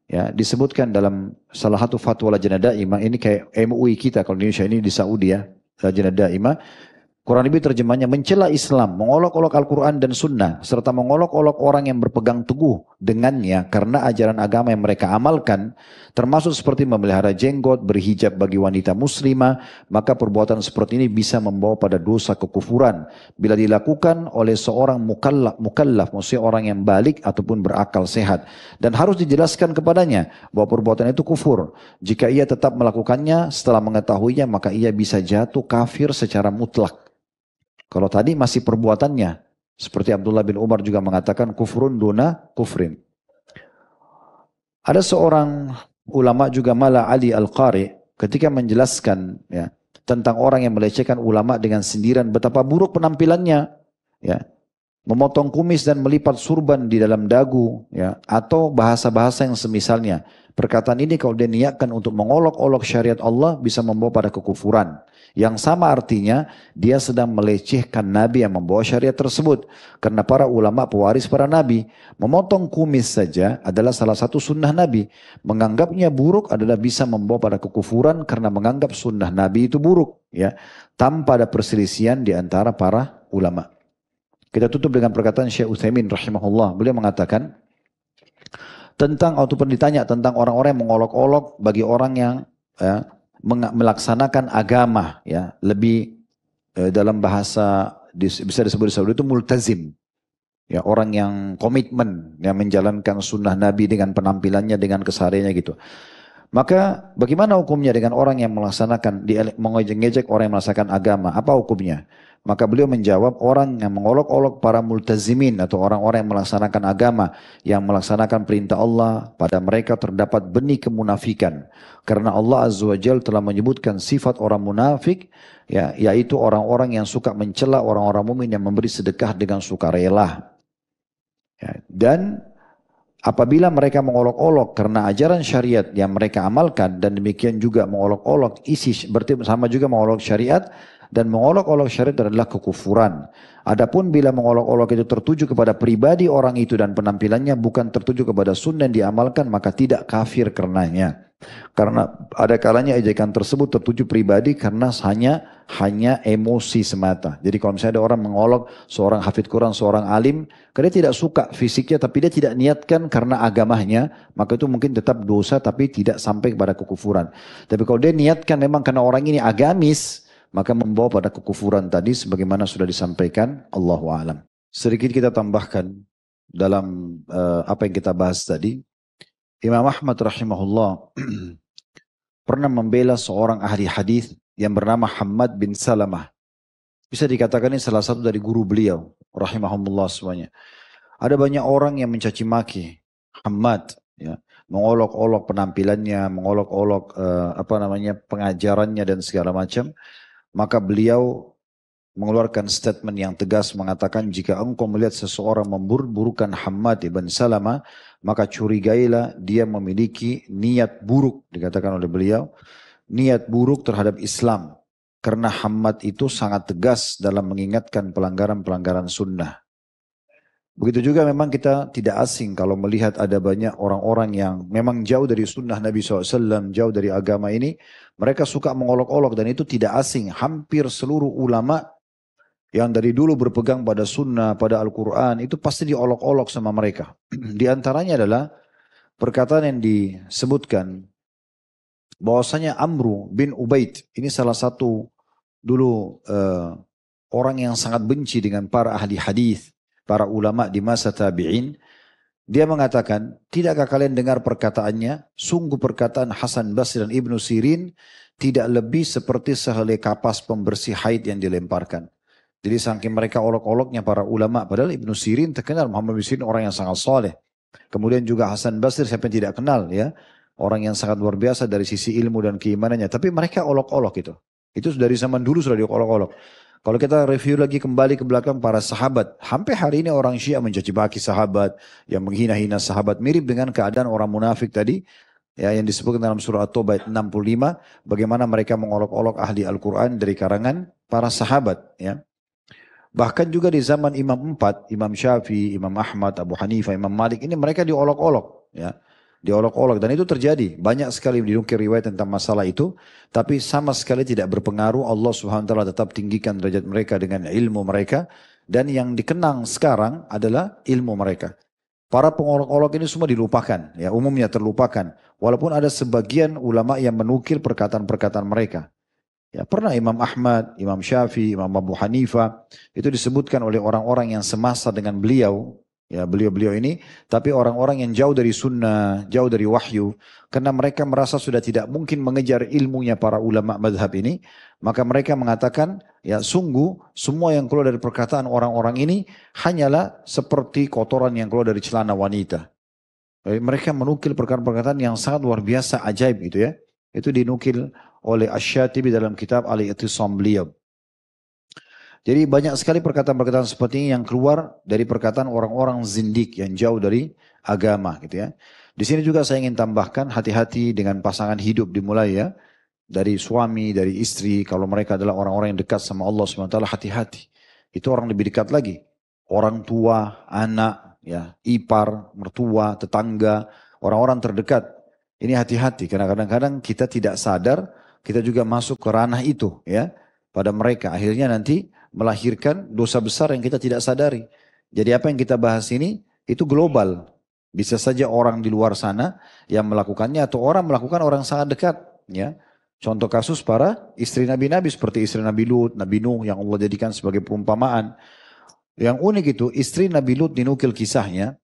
ya, disebutkan dalam salah satu fatwa Lajnah Daimah, ini kayak MUI kita kalau di Indonesia, ini di Saudi ya, Lajnah Daimah, kurang lebih terjemahnya mencela Islam, mengolok-olok Al-Quran dan Sunnah, serta mengolok-olok orang yang berpegang teguh dengannya karena ajaran agama yang mereka amalkan, termasuk seperti memelihara jenggot, berhijab bagi wanita muslimah, maka perbuatan seperti ini bisa membawa pada dosa kekufuran bila dilakukan oleh seorang mukallaf, maksudnya orang yang balik ataupun berakal sehat, dan harus dijelaskan kepadanya bahwa perbuatan itu kufur. Jika ia tetap melakukannya setelah mengetahuinya, maka ia bisa jatuh kafir secara mutlak. Kalau tadi masih perbuatannya, seperti Abdullah bin Umar juga mengatakan kufrun duna kufrin. Ada seorang ulama juga, Mala Ali Al-Qari, ketika menjelaskan ya, tentang orang yang melecehkan ulama dengan sindiran betapa buruk penampilannya, ya, memotong kumis dan melipat surban di dalam dagu, ya, atau bahasa-bahasa yang semisalnya. Perkataan ini kalau dia niatkan untuk mengolok-olok syariat Allah bisa membawa pada kekufuran. Yang sama artinya dia sedang melecehkan Nabi yang membawa syariat tersebut. Karena para ulama pewaris para Nabi, memotong kumis saja adalah salah satu sunnah Nabi. Menganggapnya buruk adalah bisa membawa pada kekufuran karena menganggap sunnah Nabi itu buruk, ya, tanpa ada perselisihan di antara para ulama. Kita tutup dengan perkataan Syekh Utsaimin rahimahullah. Beliau mengatakan tentang, ataupun ditanya tentang orang-orang yang mengolok-olok bagi orang yang ya, melaksanakan agama, ya, lebih dalam bahasa bisa disebut itu multazim, ya, orang yang komitmen, yang menjalankan sunnah Nabi dengan penampilannya, dengan kesehariannya gitu. Maka bagaimana hukumnya dengan orang yang melaksanakan, mengejek orang yang melaksanakan agama, apa hukumnya? Maka beliau menjawab, orang yang mengolok-olok para multazimin atau orang-orang yang melaksanakan agama, yang melaksanakan perintah Allah, pada mereka terdapat benih kemunafikan. Karena Allah Azza wa Jalla telah menyebutkan sifat orang munafik, ya, yaitu orang-orang yang suka mencela orang-orang mukmin yang memberi sedekah dengan sukarela. Ya, dan apabila mereka mengolok-olok karena ajaran syariat yang mereka amalkan, dan demikian juga mengolok-olok berarti sama juga mengolok syariat, dan mengolok-olok syariat adalah kekufuran. Adapun bila mengolok-olok itu tertuju kepada pribadi orang itu dan penampilannya, bukan tertuju kepada sunnah yang diamalkan, maka tidak kafir karenanya. Karena ada kalanya ejekan tersebut tertuju pribadi karena hanya emosi semata. Jadi kalau misalnya ada orang mengolok seorang hafidz Quran, seorang alim, karena dia tidak suka fisiknya tapi dia tidak niatkan karena agamanya, maka itu mungkin tetap dosa tapi tidak sampai kepada kekufuran. Tapi kalau dia niatkan memang karena orang ini agamis, maka membawa pada kekufuran tadi sebagaimana sudah disampaikan. Allahu a'lam. Sedikit kita tambahkan dalam apa yang kita bahas tadi. Imam Ahmad rahimahullah pernah membela seorang ahli hadis yang bernama Hammad bin Salamah. Bisa dikatakan ini salah satu dari guru beliau rahimahullah semuanya. Ada banyak orang yang mencaci maki Hammad, ya, mengolok-olok penampilannya, mengolok-olok pengajarannya dan segala macam. Maka beliau mengeluarkan statement yang tegas mengatakan, jika engkau melihat seseorang memburuk-burukan Hammad ibn Salamah, maka curigailah dia memiliki niat buruk, dikatakan oleh beliau, niat buruk terhadap Islam. Karena Hammad itu sangat tegas dalam mengingatkan pelanggaran-pelanggaran sunnah. Begitu juga memang kita tidak asing kalau melihat ada banyak orang-orang yang memang jauh dari sunnah Nabi SAW, jauh dari agama ini, mereka suka mengolok-olok, dan itu tidak asing. Hampir seluruh ulama yang dari dulu berpegang pada sunnah, pada Al-Quran, itu pasti diolok-olok sama mereka. Di antaranya adalah perkataan yang disebutkan bahwasanya Amru bin Ubaid, ini salah satu dulu orang yang sangat benci dengan para ahli hadis, para ulama di masa tabi'in. Dia mengatakan, tidakkah kalian dengar perkataannya, sungguh perkataan Hasan Basri dan Ibnu Sirin tidak lebih seperti sehelai kapas pembersih haid yang dilemparkan. Jadi saking mereka olok-oloknya para ulama, padahal Ibnu Sirin terkenal, Muhammad bin Sirin orang yang sangat soleh. Kemudian juga Hasan Basri, siapa yang tidak kenal, ya, orang yang sangat luar biasa dari sisi ilmu dan keimanannya. Tapi mereka olok-olok itu. Itu dari zaman dulu sudah diolok-olok. Kalau kita review lagi kembali ke belakang para sahabat, hampir hari ini orang Syiah mencaci maki sahabat, yang menghina-hina sahabat, mirip dengan keadaan orang munafik tadi, ya, yang disebutkan dalam surah At-Taubah 65, bagaimana mereka mengolok-olok ahli Al-Quran dari karangan para sahabat, ya. Bahkan juga di zaman Imam 4, Imam Syafi'i, Imam Ahmad, Abu Hanifah, Imam Malik, ini mereka diolok-olok, ya. Diolok-olok, dan itu terjadi. Banyak sekali dinukil riwayat tentang masalah itu, tapi sama sekali tidak berpengaruh. Allah Subhanahu wa taala tetap tinggikan derajat mereka dengan ilmu mereka, dan yang dikenang sekarang adalah ilmu mereka. Para pengolok-olok ini semua dilupakan, ya umumnya terlupakan. Walaupun ada sebagian ulama yang menukil perkataan-perkataan mereka. Ya, pernah Imam Ahmad, Imam Syafi'i, Imam Abu Hanifah itu disebutkan oleh orang-orang yang semasa dengan beliau, ya beliau-beliau ini, tapi orang-orang yang jauh dari sunnah, jauh dari wahyu, karena mereka merasa sudah tidak mungkin mengejar ilmunya para ulama madhab ini, maka mereka mengatakan, ya sungguh semua yang keluar dari perkataan orang-orang ini hanyalah seperti kotoran yang keluar dari celana wanita. Mereka menukil perkataan-perkataan yang sangat luar biasa, ajaib gitu ya. Itu dinukil oleh Asy-Syatibi dalam kitab Al-I'tisam beliau. Jadi banyak sekali perkataan-perkataan seperti ini yang keluar dari perkataan orang-orang zindik yang jauh dari agama gitu ya. Di sini juga saya ingin tambahkan hati-hati dengan pasangan hidup dimulai ya. Dari suami, dari istri, kalau mereka adalah orang-orang yang dekat sama Allah SWT, hati-hati. Itu orang lebih dekat lagi. Orang tua, anak, ya, ipar, mertua, tetangga, orang-orang terdekat. Ini hati-hati karena kadang-kadang kita tidak sadar, kita juga masuk ke ranah itu ya pada mereka. Akhirnya nanti melahirkan dosa besar yang kita tidak sadari. Jadi apa yang kita bahas ini itu global. Bisa saja orang di luar sana yang melakukannya atau orang melakukan orang sangat dekat ya. Contoh kasus para istri nabi-nabi seperti istri Nabi Lut, Nabi Nuh yang Allah jadikan sebagai perumpamaan. Yang unik itu istri Nabi Lut dinukil kisahnya,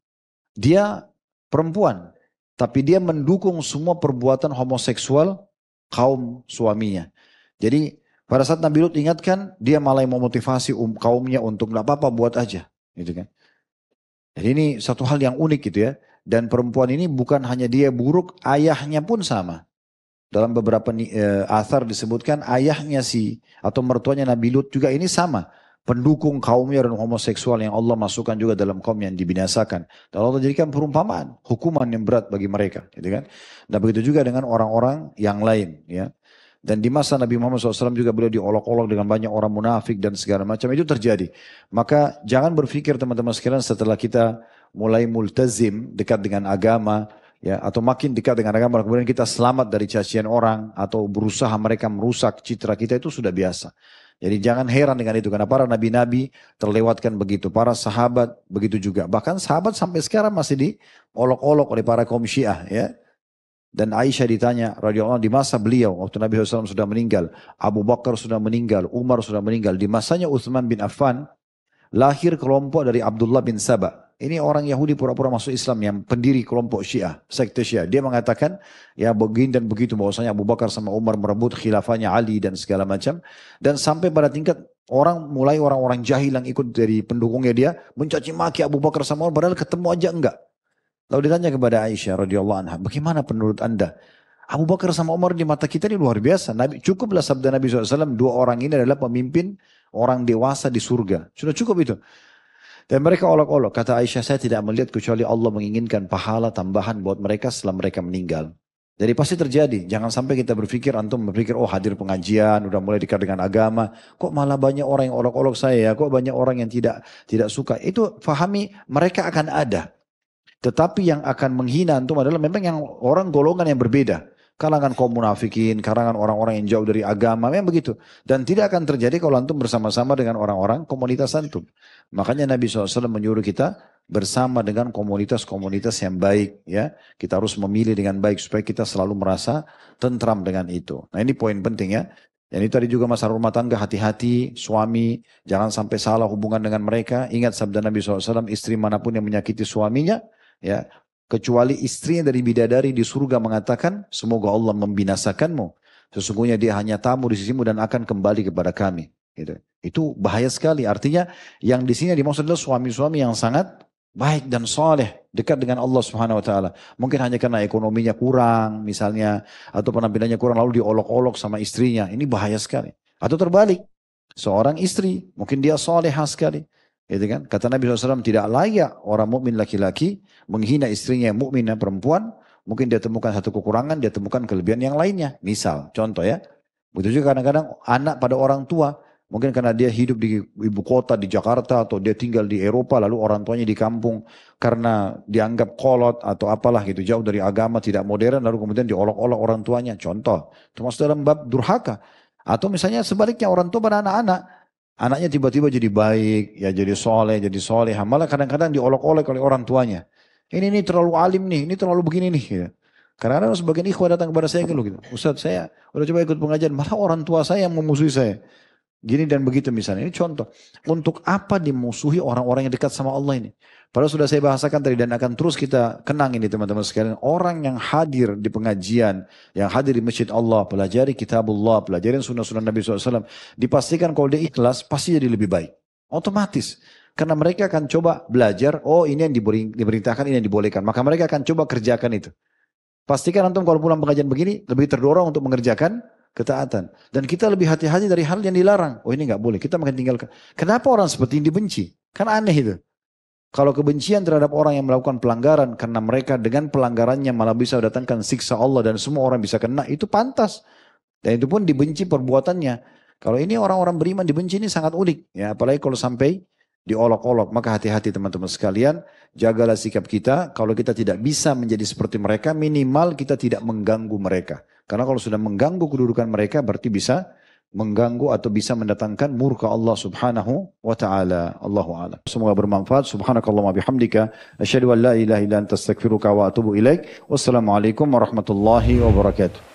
dia perempuan. Tapi dia mendukung semua perbuatan homoseksual kaum suaminya. Jadi pada saat Nabi Lut ingatkan, dia malah memotivasi kaumnya untuk nggak apa-apa buat aja. Gitu kan. Jadi ini satu hal yang unik gitu ya. Dan perempuan ini bukan hanya dia buruk, ayahnya pun sama. Dalam beberapa athar disebutkan ayahnya atau mertuanya Nabi Lut juga ini sama. Pendukung kaumnya dan homoseksual yang Allah masukkan juga dalam kaum yang dibinasakan. Dan Allah jadikan perumpamaan, hukuman yang berat bagi mereka. Gitu kan? Dan begitu juga dengan orang-orang yang lain. Ya. Dan di masa Nabi Muhammad SAW juga beliau diolok-olok dengan banyak orang munafik dan segala macam. Itu terjadi. Maka jangan berpikir teman-teman sekalian setelah kita mulai multazim dekat dengan agama, ya atau makin dekat dengan agama kemudian kita selamat dari cacian orang atau berusaha mereka merusak citra kita itu sudah biasa. Jadi jangan heran dengan itu karena para nabi-nabi terlewatkan begitu, para sahabat begitu juga. Bahkan sahabat sampai sekarang masih diolok-olok oleh para kaum Syiah ya. Dan Aisyah ditanya radhiyallahu anha di masa beliau waktu Nabi SAW sudah meninggal, Abu Bakar sudah meninggal, Umar sudah meninggal, di masanya Utsman bin Affan lahir kelompok dari Abdullah bin Saba. Ini orang Yahudi pura-pura masuk Islam yang pendiri kelompok Syiah, sekte Syiah. Dia mengatakan ya begini dan begitu bahwasanya Abu Bakar sama Umar merebut khilafahnya Ali dan segala macam. Dan sampai pada tingkat orang-orang jahil yang ikut dari pendukungnya dia mencaci maki Abu Bakar sama Umar padahal ketemu aja enggak. Lalu ditanya kepada Aisyah radhiyallahu anha, bagaimana menurut anda? Abu Bakar sama Umar di mata kita ini luar biasa. Cukuplah sabda Nabi SAW, dua orang ini adalah pemimpin orang dewasa di surga. Sudah cukup itu. Dan mereka olok-olok. Kata Aisyah, saya tidak melihat kecuali Allah menginginkan pahala tambahan buat mereka setelah mereka meninggal. Jadi pasti terjadi. Jangan sampai kita berpikir, antum berpikir, oh hadir pengajian, udah mulai dekat dengan agama. Kok malah banyak orang yang olok-olok saya ya? Kok banyak orang yang tidak suka? Itu fahami mereka akan ada. Tetapi yang akan menghina antum adalah memang yang orang golongan yang berbeda. Kalangan kaum munafikin, kalangan orang-orang yang jauh dari agama, memang begitu. Dan tidak akan terjadi kalau antum bersama-sama dengan orang-orang komunitas antum. Makanya Nabi SAW menyuruh kita bersama dengan komunitas-komunitas yang baik. Ya, kita harus memilih dengan baik supaya kita selalu merasa tentram dengan itu. Nah ini poin penting ya. Dan itu tadi juga masalah rumah tangga, hati-hati suami, jangan sampai salah hubungan dengan mereka. Ingat sabda Nabi SAW, istri manapun yang menyakiti suaminya, ya, kecuali istrinya dari bidadari di surga mengatakan, semoga Allah membinasakanmu. Sesungguhnya dia hanya tamu di sisimu dan akan kembali kepada kami. Gitu. Itu bahaya sekali. Artinya yang di sini dimaksud adalah suami-suami yang sangat baik dan soleh, dekat dengan Allah Subhanahu Wa Taala. Mungkin hanya karena ekonominya kurang, misalnya, atau penampilannya kurang, lalu diolok-olok sama istrinya. Ini bahaya sekali. Atau terbalik, seorang istri, mungkin dia solehah sekali. Gitu kan? Kata Nabi SAW, tidak layak orang mukmin laki-laki menghina istrinya yang mukmin yang perempuan. Mungkin dia temukan satu kekurangan, dia temukan kelebihan yang lainnya. Misal, contoh ya. Begitu juga kadang-kadang anak pada orang tua. Mungkin karena dia hidup di ibu kota di Jakarta atau dia tinggal di Eropa lalu orang tuanya di kampung karena dianggap kolot atau apalah gitu jauh dari agama tidak modern lalu kemudian diolok-olok orang tuanya. Contoh, termasuk dalam bab durhaka. Atau misalnya sebaliknya orang tua pada anak-anak. Anaknya tiba-tiba jadi baik, ya jadi soleh, malah kadang-kadang diolok-olok oleh orang tuanya. Ini terlalu alim nih, ini terlalu begini nih. Gitu. Karena sebagian ikhwah datang kepada saya gitu. Ustaz, saya udah coba ikut pengajian, malah orang tua saya yang memusuhi saya. Gini dan begitu misalnya. Ini contoh. Untuk apa dimusuhi orang-orang yang dekat sama Allah ini? Padahal sudah saya bahasakan tadi dan akan terus kita kenang ini teman-teman sekalian. Orang yang hadir di pengajian, yang hadir di masjid Allah, pelajari kitabullah, pelajari sunnah-sunnah Nabi SAW. Dipastikan kalau dia ikhlas, pasti jadi lebih baik. Otomatis. Karena mereka akan coba belajar, oh ini yang diperintahkan, ini yang dibolehkan. Maka mereka akan coba kerjakan itu. Pastikan antum kalau pulang pengajian begini, lebih terdorong untuk mengerjakan ketaatan. Dan kita lebih hati-hati dari hal yang dilarang. Oh ini nggak boleh, kita makin tinggalkan. Kenapa orang seperti ini dibenci? Kan aneh itu. Kalau kebencian terhadap orang yang melakukan pelanggaran, karena mereka dengan pelanggarannya malah bisa datangkan siksa Allah dan semua orang bisa kena, itu pantas. Dan itu pun dibenci perbuatannya. Kalau ini orang-orang beriman dibenci ini sangat unik. Ya, apalagi kalau sampai diolok-olok. Maka hati-hati teman-teman sekalian. Jagalah sikap kita. Kalau kita tidak bisa menjadi seperti mereka, minimal kita tidak mengganggu mereka. Karena kalau sudah mengganggu kedudukan mereka, berarti bisa mengganggu atau bisa mendatangkan murka Allah subhanahu wa ta'ala. Allahu a'lam. Semoga bermanfaat. Subhanakallahumma bihamdika. Asyhadu an la ilaha illa anta astaghfiruka wa atubu ilaik. Wassalamualaikum warahmatullahi wabarakatuh.